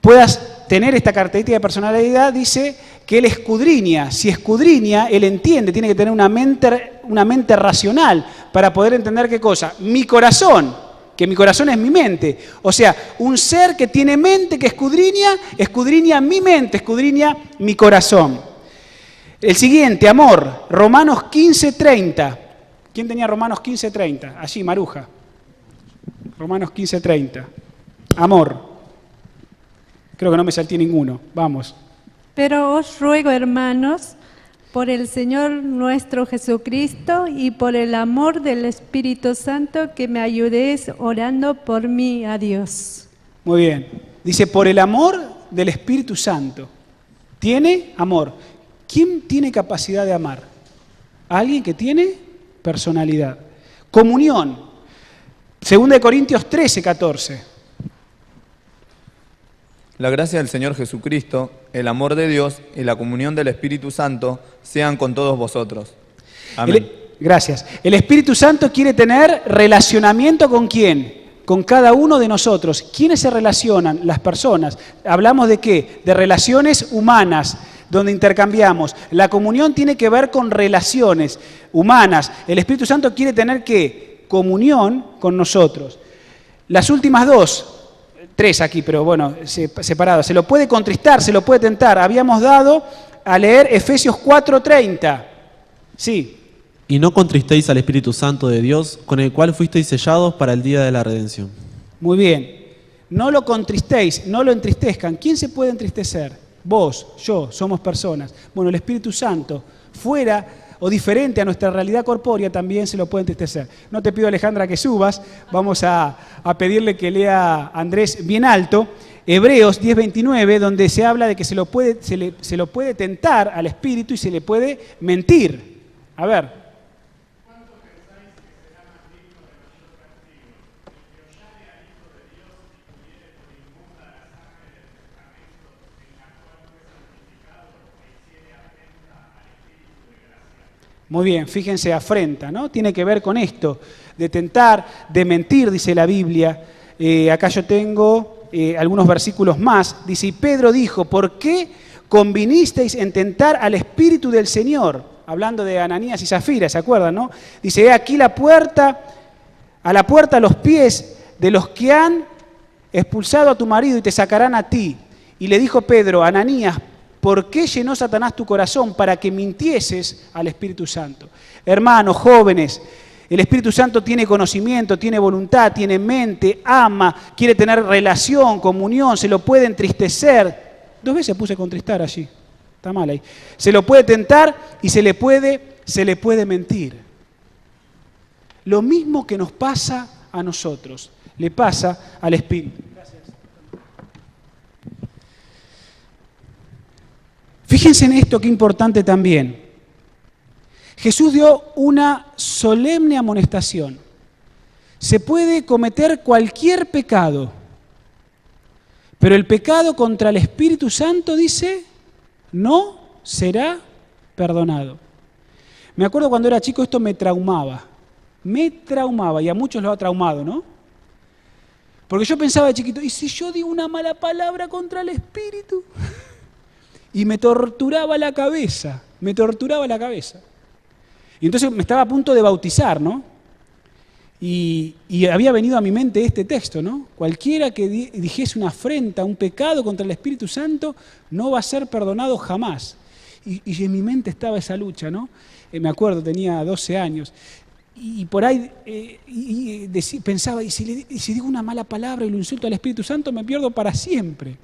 pueda tener esta característica de personalidad, dice que él escudriña. Si escudriña, él entiende, tiene que tener una mente racional para poder entender qué cosa. Mi corazón, que mi corazón es mi mente. O sea, un ser que tiene mente, que escudriña mi mente, escudriña mi corazón. El siguiente, amor, Romanos 15:30. ¿Quién tenía Romanos 15:30? Allí, Maruja. Romanos 15:30. Amor. Creo que no me salté ninguno. Vamos. Pero os ruego, hermanos, por el Señor nuestro Jesucristo y por el amor del Espíritu Santo, que me ayudéis orando por mí a Dios. Muy bien. Dice, por el amor del Espíritu Santo. ¿Tiene amor? ¿Quién tiene capacidad de amar? Alguien que tiene personalidad. Comunión. 2 Corintios 13:14. La gracia del Señor Jesucristo, el amor de Dios y la comunión del Espíritu Santo sean con todos vosotros. Amén. Gracias. El Espíritu Santo quiere tener relacionamiento ¿con quién? Con cada uno de nosotros. ¿Quiénes se relacionan? Las personas. ¿Hablamos de qué? De relaciones humanas, donde intercambiamos. La comunión tiene que ver con relaciones humanas. El Espíritu Santo quiere tener ¿qué? Comunión con nosotros. Las últimas dos. 3 aquí, pero bueno, separados. Se lo puede contristar, se lo puede tentar. Habíamos dado a leer Efesios 4:30. Sí. Y no contristéis al Espíritu Santo de Dios, con el cual fuisteis sellados para el día de la redención. Muy bien. No lo contristéis, no lo entristezcan. ¿Quién se puede entristecer? Vos, yo, somos personas. Bueno, el Espíritu Santo, fuera o diferente a nuestra realidad corpórea, también se lo puede entristecer. No te pido, Alejandra, que subas. Vamos a pedirle que lea Andrés bien alto. Hebreos 10:29, donde se habla de que se lo puede tentar al espíritu y se le puede mentir. A ver. Muy bien, fíjense, afrenta, ¿no? Tiene que ver con esto, de tentar, de mentir, dice la Biblia. Acá yo tengo algunos versículos más. Dice, y Pedro dijo, ¿por qué convinisteis en tentar al Espíritu del Señor? Hablando de Ananías y Zafira, ¿se acuerdan, no? Dice, he aquí a la puerta los pies de los que han expulsado a tu marido y te sacarán a ti. Y le dijo Pedro, Ananías, ¿por qué llenó Satanás tu corazón para que mintieses al Espíritu Santo? Hermanos, jóvenes, el Espíritu Santo tiene conocimiento, tiene voluntad, tiene mente, ama, quiere tener relación, comunión, se lo puede entristecer. 2 veces puse contristar allí, está mal ahí. Se lo puede tentar y se le puede mentir. Lo mismo que nos pasa a nosotros, le pasa al Espíritu. Fíjense en esto, qué importante también. Jesús dio una solemne amonestación. Se puede cometer cualquier pecado, pero el pecado contra el Espíritu Santo, dice, no será perdonado. Me acuerdo cuando era chico, esto me traumaba, y a muchos lo ha traumado, ¿no? Porque yo pensaba de chiquito, ¿y si yo digo una mala palabra contra el Espíritu? Y me torturaba la cabeza. Y entonces me estaba a punto de bautizar, ¿no? Y había venido a mi mente este texto, ¿no? Cualquiera que dijese una afrenta, un pecado contra el Espíritu Santo, no va a ser perdonado jamás. Y en mi mente estaba esa lucha, ¿no? Me acuerdo, tenía 12 años. Y por ahí pensaba, ¿y si digo una mala palabra y lo insulto al Espíritu Santo, me pierdo para siempre?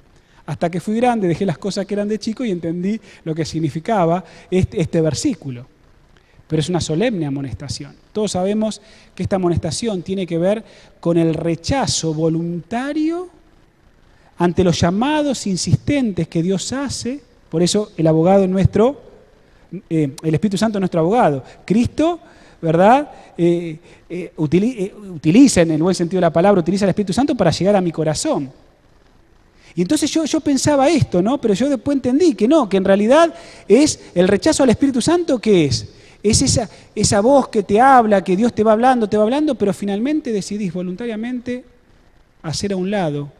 Hasta que fui grande, dejé las cosas que eran de chico y entendí lo que significaba este versículo. Pero es una solemne amonestación. Todos sabemos que esta amonestación tiene que ver con el rechazo voluntario ante los llamados insistentes que Dios hace. Por eso el abogado nuestro, el Espíritu Santo es nuestro abogado. Cristo, ¿verdad? Utiliza, en el buen sentido de la palabra, utiliza el Espíritu Santo para llegar a mi corazón. Y entonces yo pensaba esto, ¿no? Pero yo después entendí que no, que en realidad es el rechazo al Espíritu Santo, ¿qué es? Es esa voz que te habla, que Dios te va hablando, pero finalmente decidís voluntariamente hacer a un lado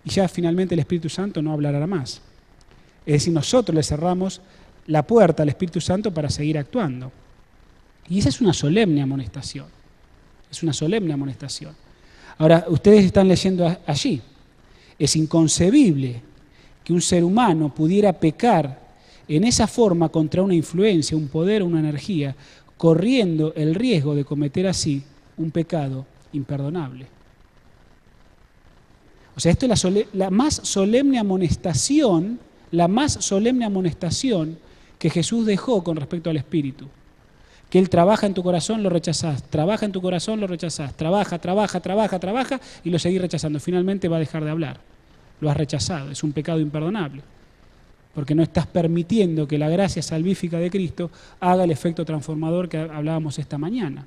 y ya finalmente el Espíritu Santo no hablará más. Es decir, nosotros le cerramos la puerta al Espíritu Santo para seguir actuando. Y esa es una solemne amonestación. Es una solemne amonestación. Ahora, ustedes están leyendo allí. Es inconcebible que un ser humano pudiera pecar en esa forma contra una influencia, un poder o una energía, corriendo el riesgo de cometer así un pecado imperdonable. O sea, esto es la más solemne amonestación que Jesús dejó con respecto al Espíritu. Que Él trabaja en tu corazón, lo rechazás, trabaja en tu corazón, lo rechazás, trabaja, y lo seguís rechazando. Finalmente va a dejar de hablar. Lo has rechazado, es un pecado imperdonable. Porque no estás permitiendo que la gracia salvífica de Cristo haga el efecto transformador que hablábamos esta mañana.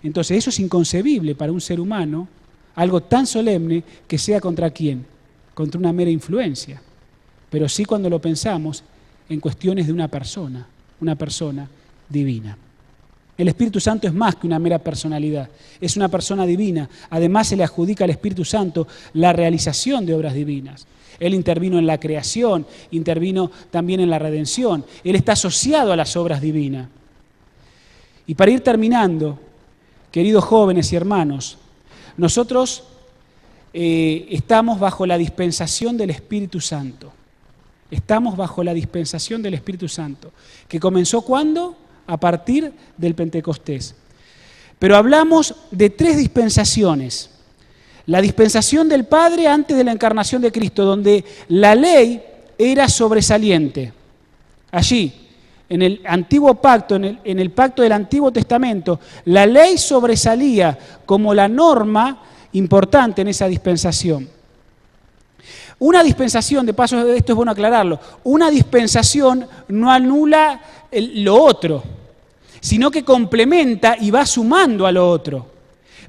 Entonces eso es inconcebible para un ser humano, algo tan solemne que sea contra quién, contra una mera influencia. Pero sí cuando lo pensamos en cuestiones de una persona divina. El Espíritu Santo es más que una mera personalidad, es una persona divina. Además se le adjudica al Espíritu Santo la realización de obras divinas. Él intervino en la creación, intervino también en la redención. Él está asociado a las obras divinas. Y para ir terminando, queridos jóvenes y hermanos, nosotros estamos bajo la dispensación del Espíritu Santo. Estamos bajo la dispensación del Espíritu Santo, que comenzó ¿cuándo? A partir del Pentecostés. Pero hablamos de 3 dispensaciones. La dispensación del Padre antes de la encarnación de Cristo, donde la ley era sobresaliente. Allí, en el antiguo pacto, en el pacto del Antiguo Testamento, la ley sobresalía como la norma importante en esa dispensación. Una dispensación, de paso esto es bueno aclararlo, una dispensación no anula lo otro, sino que complementa y va sumando a lo otro.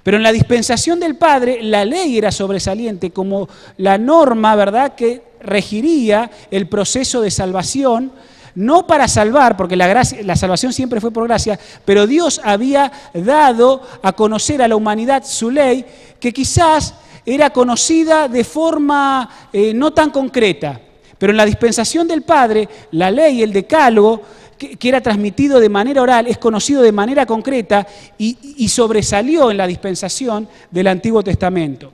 Pero en la dispensación del Padre, la ley era sobresaliente como la norma, ¿verdad?, que regiría el proceso de salvación, no para salvar, porque la salvación siempre fue por gracia, pero Dios había dado a conocer a la humanidad su ley, que quizás era conocida de forma no tan concreta. Pero en la dispensación del Padre, la ley, el decálogo, que era transmitido de manera oral, es conocido de manera concreta y sobresalió en la dispensación del Antiguo Testamento.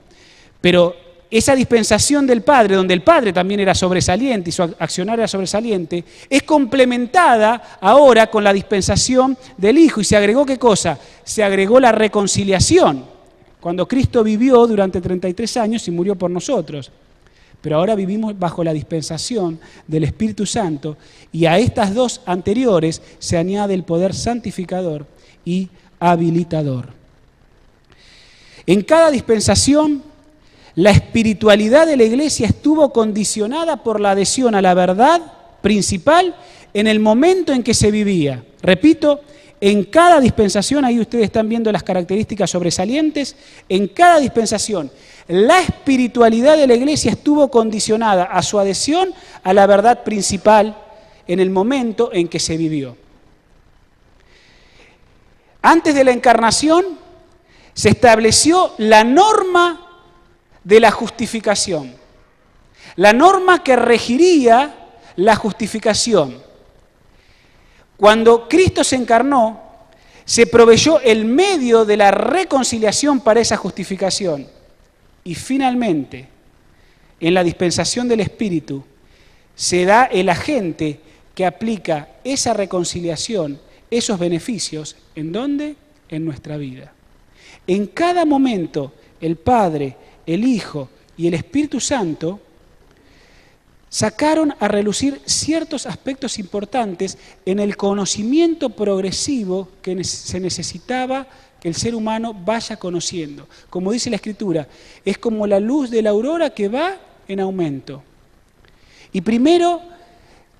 Pero esa dispensación del Padre, donde el Padre también era sobresaliente y su accionar era sobresaliente, es complementada ahora con la dispensación del Hijo. ¿Y se agregó qué cosa? Se agregó la reconciliación, cuando Cristo vivió durante 33 años y murió por nosotros. Pero ahora vivimos bajo la dispensación del Espíritu Santo y a estas dos anteriores se añade el poder santificador y habilitador. En cada dispensación, la espiritualidad de la Iglesia estuvo condicionada por la adhesión a la verdad principal en el momento en que se vivía. Repito, en cada dispensación, ahí ustedes están viendo las características sobresalientes, en cada dispensación, la espiritualidad de la Iglesia estuvo condicionada a su adhesión a la verdad principal en el momento en que se vivió. Antes de la encarnación, se estableció la norma de la justificación, la norma que regiría la justificación. Cuando Cristo se encarnó, se proveyó el medio de la reconciliación para esa justificación. Y finalmente, en la dispensación del Espíritu, se da el agente que aplica esa reconciliación, esos beneficios, ¿en dónde? En nuestra vida. En cada momento, el Padre, el Hijo y el Espíritu Santo sacaron a relucir ciertos aspectos importantes en el conocimiento progresivo que se necesitaba que el ser humano vaya conociendo. Como dice la Escritura, es como la luz de la aurora que va en aumento. Y primero,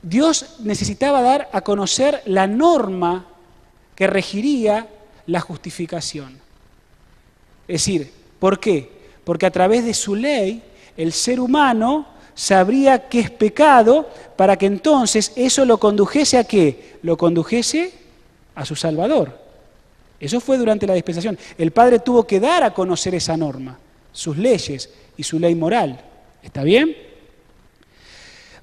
Dios necesitaba dar a conocer la norma que regiría la justificación. Es decir, ¿por qué? Porque a través de su ley, el ser humano sabría qué es pecado para que entonces eso lo condujese ¿a qué? Lo condujese a su Salvador. Eso fue durante la dispensación. El Padre tuvo que dar a conocer esa norma, sus leyes y su ley moral. ¿Está bien?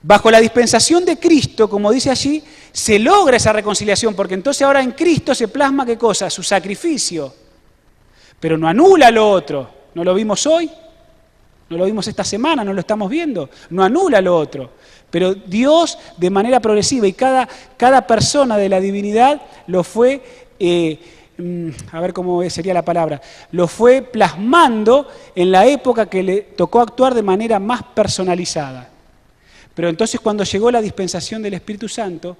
Bajo la dispensación de Cristo, como dice allí, se logra esa reconciliación, porque entonces ahora en Cristo se plasma ¿qué cosa? Su sacrificio. Pero no anula lo otro. ¿No lo vimos hoy? ¿No lo vimos esta semana? ¿No lo estamos viendo? No anula lo otro. Pero Dios, de manera progresiva, y cada persona de la divinidad lo fue, a ver cómo sería la palabra, lo fue plasmando en la época que le tocó actuar de manera más personalizada. Pero entonces cuando llegó la dispensación del Espíritu Santo,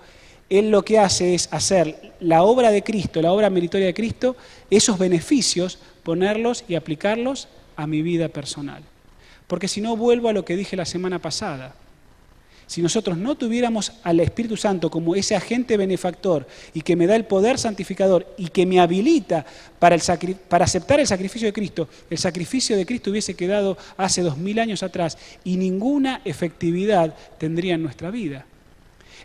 Él lo que hace es hacer la obra de Cristo, la obra meritoria de Cristo, esos beneficios, ponerlos y aplicarlos a mi vida personal. Porque si no, vuelvo a lo que dije la semana pasada. Si nosotros no tuviéramos al Espíritu Santo como ese agente benefactor y que me da el poder santificador y que me habilita para aceptar el sacrificio de Cristo, el sacrificio de Cristo hubiese quedado hace 2000 años atrás y ninguna efectividad tendría en nuestra vida.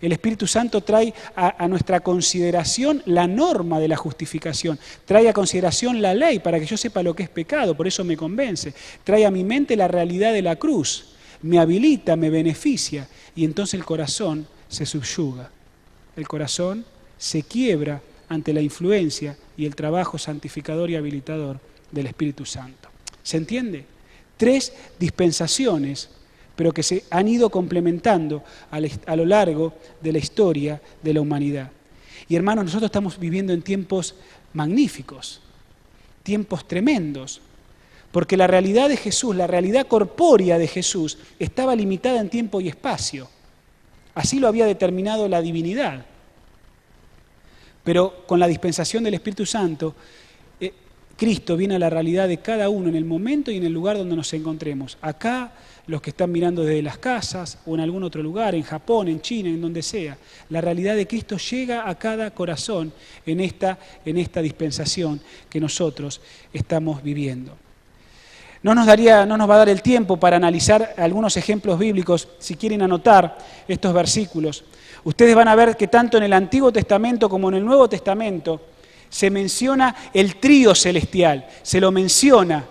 El Espíritu Santo trae a nuestra consideración la norma de la justificación, trae a consideración la ley para que yo sepa lo que es pecado, por eso me convence, trae a mi mente la realidad de la cruz, me habilita, me beneficia y entonces el corazón se subyuga, el corazón se quiebra ante la influencia y el trabajo santificador y habilitador del Espíritu Santo. ¿Se entiende? 3 dispensaciones, pero que se han ido complementando a lo largo de la historia de la humanidad. Y hermanos, nosotros estamos viviendo en tiempos magníficos, tiempos tremendos, porque la realidad de Jesús, la realidad corpórea de Jesús, estaba limitada en tiempo y espacio. Así lo había determinado la divinidad. Pero con la dispensación del Espíritu Santo, Cristo viene a la realidad de cada uno en el momento y en el lugar donde nos encontremos. Acá, los que están mirando desde las casas o en algún otro lugar, en Japón, en China, en donde sea. La realidad de Cristo llega a cada corazón en esta dispensación que nosotros estamos viviendo. No nos va a dar el tiempo para analizar algunos ejemplos bíblicos. Si quieren anotar estos versículos, ustedes van a ver que tanto en el Antiguo Testamento como en el Nuevo Testamento se menciona el trío celestial, se lo menciona.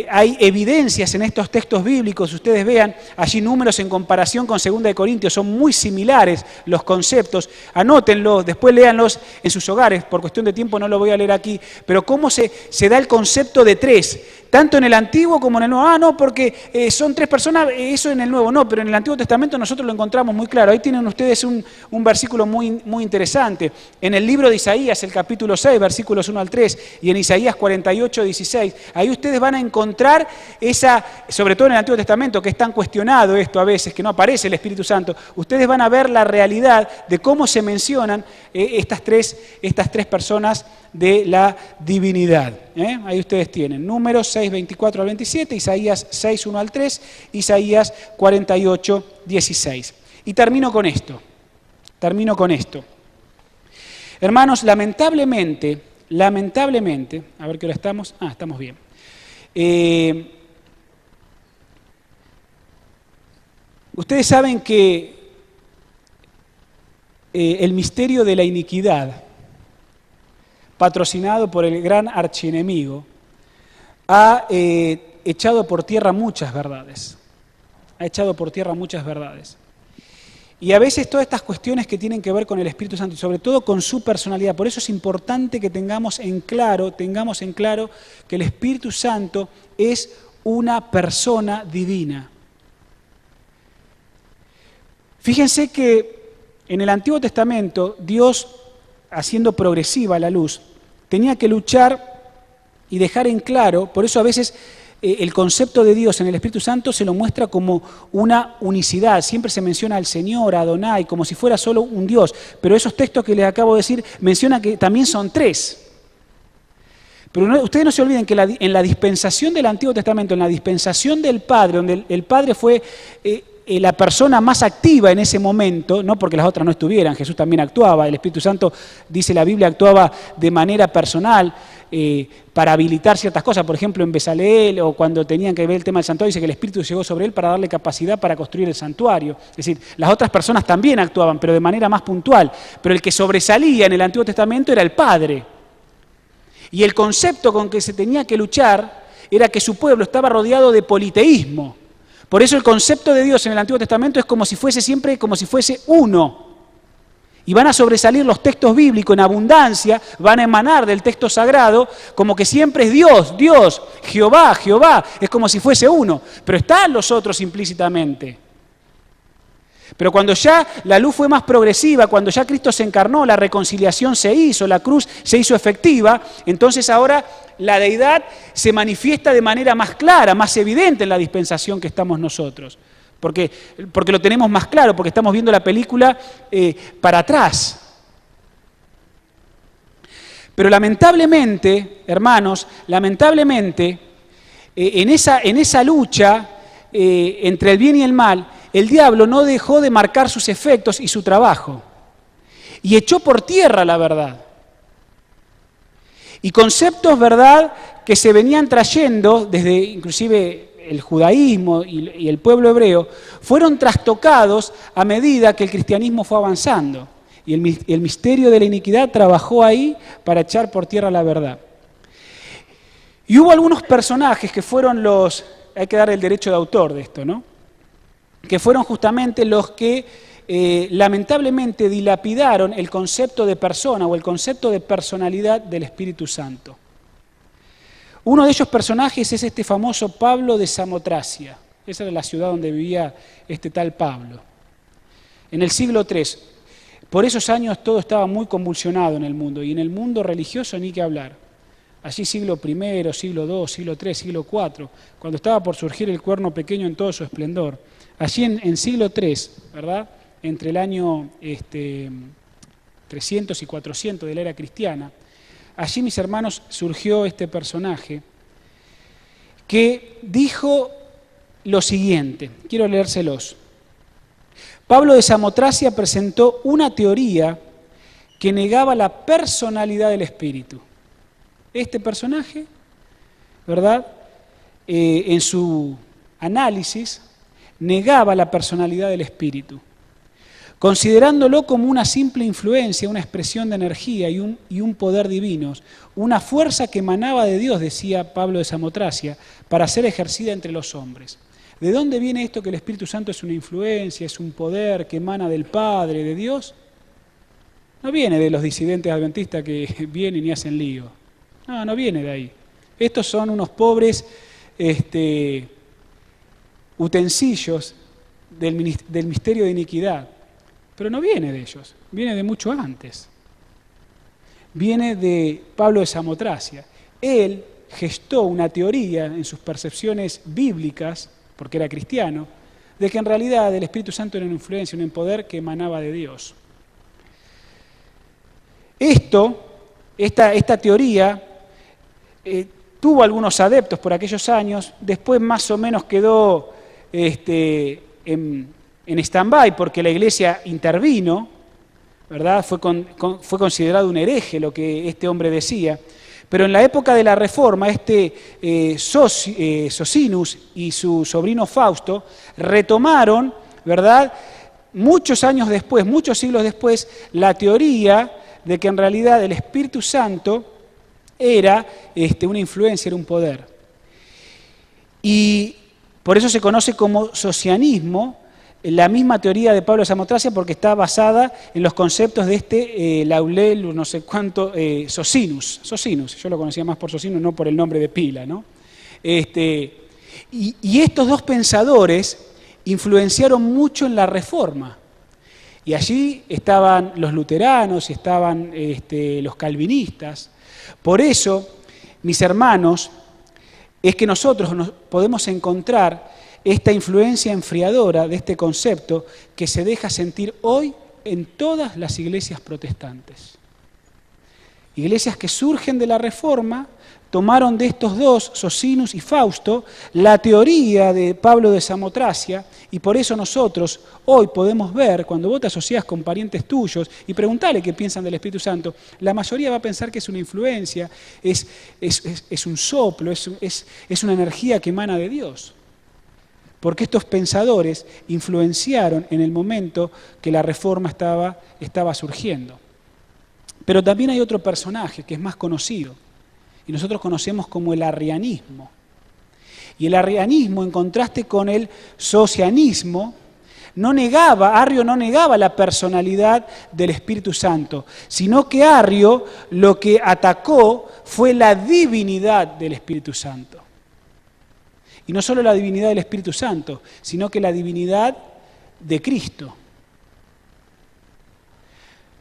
Hay evidencias en estos textos bíblicos, ustedes vean allí números en comparación con 2 de Corintios, son muy similares los conceptos, anótenlos, después léanlos en sus hogares, por cuestión de tiempo no lo voy a leer aquí, pero cómo se da el concepto de tres, tanto en el Antiguo como en el Nuevo. No, porque son tres personas, eso en el Nuevo no, pero en el Antiguo Testamento nosotros lo encontramos muy claro. Ahí tienen ustedes un versículo muy interesante, en el libro de Isaías, el capítulo 6, versículos 1 al 3, y en Isaías 48, 16, ahí ustedes van a encontrar sobre todo en el Antiguo Testamento, que es tan cuestionado esto a veces, que no aparece el Espíritu Santo, ustedes van a ver la realidad de cómo se mencionan estas tres personas de la divinidad. Ahí ustedes tienen Números 6, 24 al 27, Isaías 6, 1 al 3, Isaías 48, 16. Y termino con esto. Hermanos, lamentablemente, a ver qué hora estamos. Estamos bien. Ustedes saben que el misterio de la iniquidad, patrocinado por el gran archienemigo, ha echado por tierra muchas verdades. Y a veces todas estas cuestiones que tienen que ver con el Espíritu Santo y sobre todo con su personalidad, por eso es importante que tengamos en claro que el Espíritu Santo es una persona divina. Fíjense que en el Antiguo Testamento Dios, haciendo progresiva la luz, tenía que luchar y dejar en claro, por eso a veces el concepto de Dios en el Espíritu Santo se lo muestra como una unicidad, siempre se menciona al Señor, a Adonai, como si fuera solo un Dios, pero esos textos que les acabo de decir mencionan que también son tres. Pero ustedes no se olviden que en la dispensación del Antiguo Testamento, en la dispensación del Padre, donde el Padre fue la persona más activa en ese momento, no porque las otras no estuvieran, Jesús también actuaba, el Espíritu Santo, dice la Biblia, actuaba de manera personal para habilitar ciertas cosas, por ejemplo en Bezaleel o cuando tenían que ver el tema del santuario, dice que el Espíritu llegó sobre él para darle capacidad para construir el santuario. Es decir, las otras personas también actuaban, pero de manera más puntual, pero el que sobresalía en el Antiguo Testamento era el Padre. Y el concepto con que se tenía que luchar era que su pueblo estaba rodeado de politeísmo. Por eso el concepto de Dios en el Antiguo Testamento es como si fuese uno. Y van a sobresalir los textos bíblicos en abundancia, van a emanar del texto sagrado como que siempre es Dios, Jehová, es como si fuese uno. Pero están los otros implícitamente. Pero cuando ya la luz fue más progresiva, cuando ya Cristo se encarnó, la reconciliación se hizo, la cruz se hizo efectiva, entonces ahora la deidad se manifiesta de manera más clara, más evidente en la dispensación que estamos nosotros. Porque lo tenemos más claro, porque estamos viendo la película para atrás. Pero lamentablemente, hermanos, en esa lucha entre el bien y el mal, el diablo no dejó de marcar sus efectos y su trabajo. Y echó por tierra la verdad. Y conceptos, ¿verdad?, que se venían trayendo desde inclusive el judaísmo y el pueblo hebreo, fueron trastocados a medida que el cristianismo fue avanzando. Y el misterio de la iniquidad trabajó ahí para echar por tierra la verdad. Y hubo algunos personajes que fueron hay que dar el derecho de autor de esto, ¿no?, que fueron justamente los que lamentablemente dilapidaron el concepto de persona o el concepto de personalidad del Espíritu Santo. Uno de esos personajes es este famoso Pablo de Samotracia. Esa era la ciudad donde vivía este tal Pablo. En el siglo III. Por esos años todo estaba muy convulsionado en el mundo, y en el mundo religioso ni qué hablar. Allí siglo I, siglo II, siglo III, siglo IV, cuando estaba por surgir el cuerno pequeño en todo su esplendor. Allí en siglo III, ¿verdad?, entre el año 300 y 400 de la era cristiana, allí, mis hermanos, surgió este personaje que dijo lo siguiente. Quiero leérselos. Pablo de Samotracia presentó una teoría que negaba la personalidad del Espíritu. Este personaje, ¿verdad?, en su análisis, negaba la personalidad del Espíritu, considerándolo como una simple influencia, una expresión de energía y un poder divinos, una fuerza que emanaba de Dios, decía Pablo de Samotracia, para ser ejercida entre los hombres. ¿De dónde viene esto que el Espíritu Santo es una influencia, es un poder que emana del Padre, de Dios? No viene de los disidentes adventistas que vienen y hacen lío. No viene de ahí. Estos son unos pobres utensilios del misterio de iniquidad. Pero no viene de ellos, viene de mucho antes. Viene de Pablo de Samotracia. Él gestó una teoría en sus percepciones bíblicas, porque era cristiano, de que en realidad el Espíritu Santo era una influencia, un poder que emanaba de Dios. Esta teoría tuvo algunos adeptos por aquellos años, después más o menos quedó en stand-by porque la Iglesia intervino, ¿verdad? Fue considerado un hereje lo que este hombre decía. Pero en la época de la Reforma, Socinus y su sobrino Fausto retomaron, ¿verdad?, muchos años después, muchos siglos después, la teoría de que en realidad el Espíritu Santo era una influencia, era un poder. Y por eso se conoce como socianismo, la misma teoría de Pablo de Samotracia, porque está basada en los conceptos de Laulel, no sé cuánto, Socinus, yo lo conocía más por Socinus, no por el nombre de pila, ¿no? Y estos dos pensadores influenciaron mucho en la Reforma. Y allí estaban los luteranos y estaban los calvinistas. Por eso, mis hermanos, es que nosotros nos podemos encontrar esta influencia enfriadora de este concepto que se deja sentir hoy en todas las iglesias protestantes. Iglesias que surgen de la Reforma, tomaron de estos dos, Socinus y Fausto, la teoría de Pablo de Samotracia, y por eso nosotros hoy podemos ver, cuando vos te asociás con parientes tuyos y preguntale qué piensan del Espíritu Santo, la mayoría va a pensar que es una influencia, es un soplo, es una energía que emana de Dios. Porque estos pensadores influenciaron en el momento que la Reforma estaba surgiendo. Pero también hay otro personaje que es más conocido, y nosotros conocemos como el arrianismo. Y el arrianismo, en contraste con el socianismo, Arrio no negaba la personalidad del Espíritu Santo, sino que Arrio lo que atacó fue la divinidad del Espíritu Santo. Y no solo la divinidad del Espíritu Santo, sino que la divinidad de Cristo.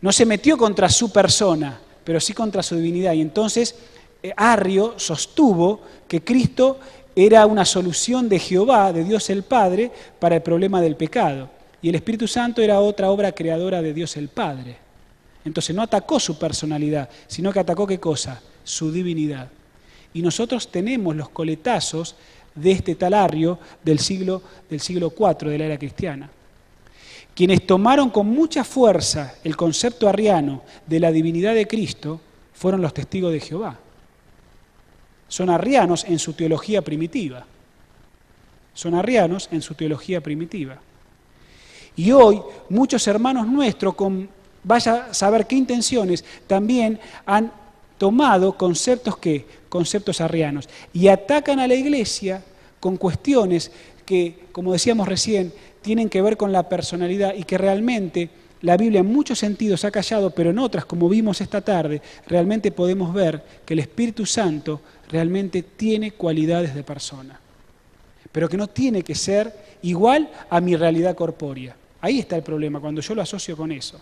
No se metió contra su persona, pero sí contra su divinidad. Y entonces Arrio sostuvo que Cristo era una solución de Jehová, de Dios el Padre, para el problema del pecado. Y el Espíritu Santo era otra obra creadora de Dios el Padre. Entonces no atacó su personalidad, sino que atacó ¿qué cosa? Su divinidad. Y nosotros tenemos los coletazos de este tal Arrio del siglo IV de la era cristiana. Quienes tomaron con mucha fuerza el concepto arriano de la divinidad de Cristo fueron los testigos de Jehová. Son arrianos en su teología primitiva. Y hoy muchos hermanos nuestros, vaya a saber qué intenciones, también han tomado conceptos arrianos y atacan a la Iglesia con cuestiones que, como decíamos recién, tienen que ver con la personalidad y que realmente la Biblia en muchos sentidos ha callado, pero en otras, como vimos esta tarde, realmente podemos ver que el Espíritu Santo realmente tiene cualidades de persona, pero que no tiene que ser igual a mi realidad corpórea. Ahí está el problema, cuando yo lo asocio con eso.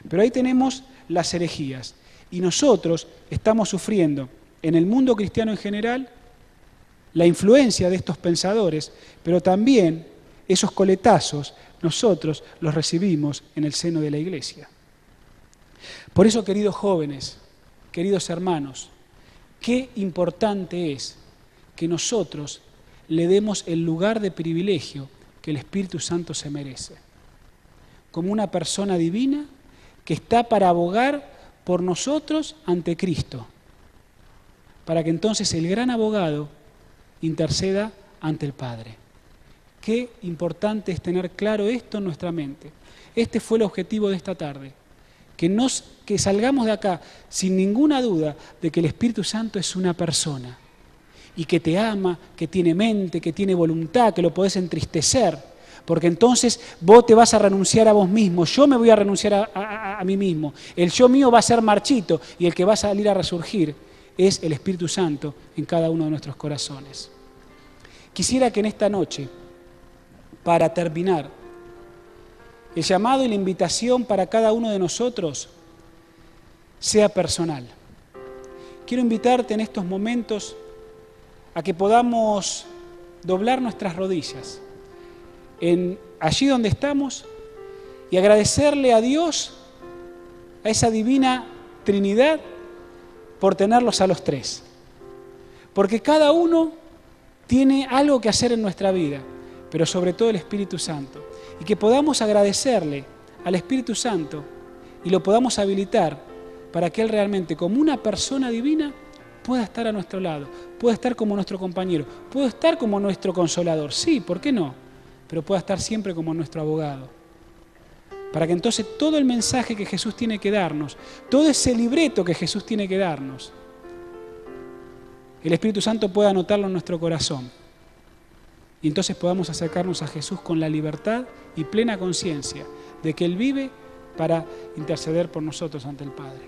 Pero ahí tenemos las herejías. Y nosotros estamos sufriendo, en el mundo cristiano en general, la influencia de estos pensadores, pero también esos coletazos nosotros los recibimos en el seno de la Iglesia. Por eso, queridos jóvenes, queridos hermanos, qué importante es que nosotros le demos el lugar de privilegio que el Espíritu Santo se merece, como una persona divina que está para abogar por nosotros ante Cristo, para que entonces el gran abogado interceda ante el Padre. Qué importante es tener claro esto en nuestra mente. Este fue el objetivo de esta tarde, que salgamos de acá sin ninguna duda de que el Espíritu Santo es una persona y que te ama, que tiene mente, que tiene voluntad, que lo podés entristecer, porque entonces vos te vas a renunciar a vos mismo, yo me voy a renunciar a mí mismo, el yo mío va a ser marchito y el que va a salir a resurgir es el Espíritu Santo en cada uno de nuestros corazones. Quisiera que en esta noche, para terminar, el llamado y la invitación para cada uno de nosotros sea personal. Quiero invitarte en estos momentos a que podamos doblar nuestras rodillas allí donde estamos y agradecerle a Dios, a esa divina Trinidad, por tenerlos a los tres. Porque cada uno tiene algo que hacer en nuestra vida, pero sobre todo el Espíritu Santo. Y que podamos agradecerle al Espíritu Santo y lo podamos habilitar para que Él realmente, como una persona divina, pueda estar a nuestro lado, pueda estar como nuestro compañero, pueda estar como nuestro consolador. Sí, ¿por qué no? Pero pueda estar siempre como nuestro abogado. Para que entonces todo el mensaje que Jesús tiene que darnos, todo ese libreto que Jesús tiene que darnos, el Espíritu Santo pueda anotarlo en nuestro corazón. Y entonces podamos acercarnos a Jesús con la libertad y plena conciencia de que Él vive para interceder por nosotros ante el Padre.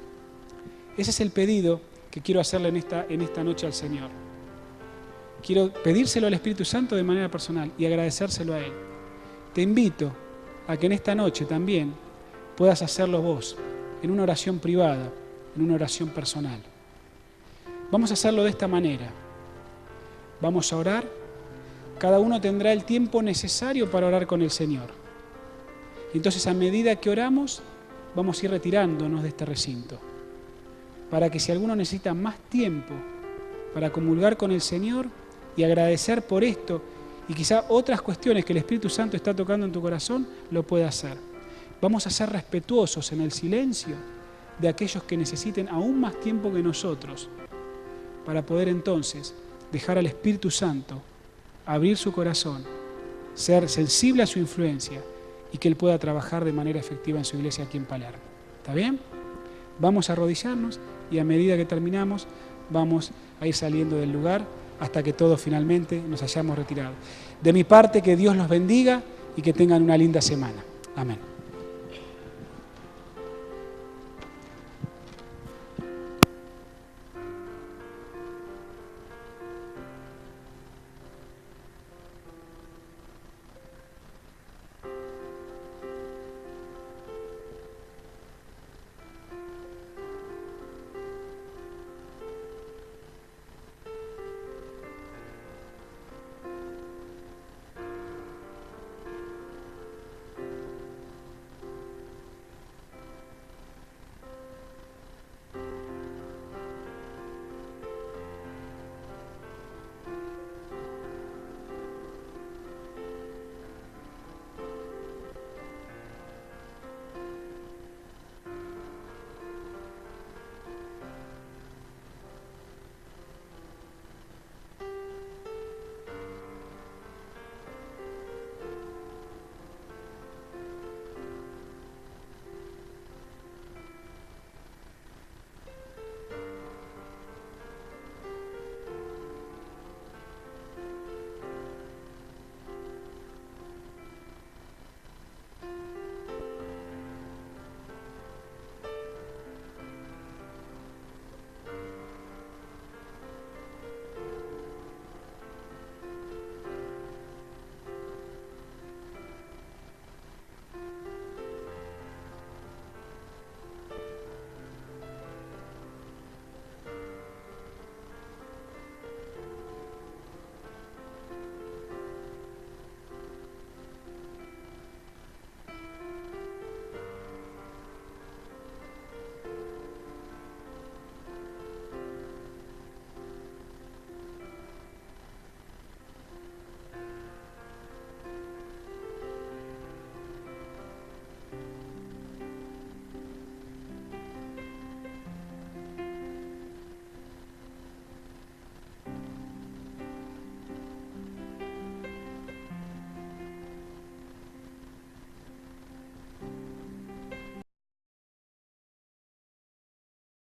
Ese es el pedido que quiero hacerle en esta noche al Señor. Quiero pedírselo al Espíritu Santo de manera personal y agradecérselo a Él. Te invito a que en esta noche también puedas hacerlo vos, en una oración privada, en una oración personal. Vamos a hacerlo de esta manera. Vamos a orar. Cada uno tendrá el tiempo necesario para orar con el Señor. Entonces, a medida que oramos, vamos a ir retirándonos de este recinto, para que si alguno necesita más tiempo para comulgar con el Señor y agradecer por esto, y quizá otras cuestiones que el Espíritu Santo está tocando en tu corazón, lo pueda hacer. Vamos a ser respetuosos en el silencio de aquellos que necesiten aún más tiempo que nosotros, para poder entonces dejar al Espíritu Santo abrir su corazón, ser sensible a su influencia y que Él pueda trabajar de manera efectiva en su iglesia aquí en Palermo. ¿Está bien? Vamos a arrodillarnos y a medida que terminamos vamos a ir saliendo del lugar hasta que todos finalmente nos hayamos retirado. De mi parte, que Dios los bendiga y que tengan una linda semana. Amén.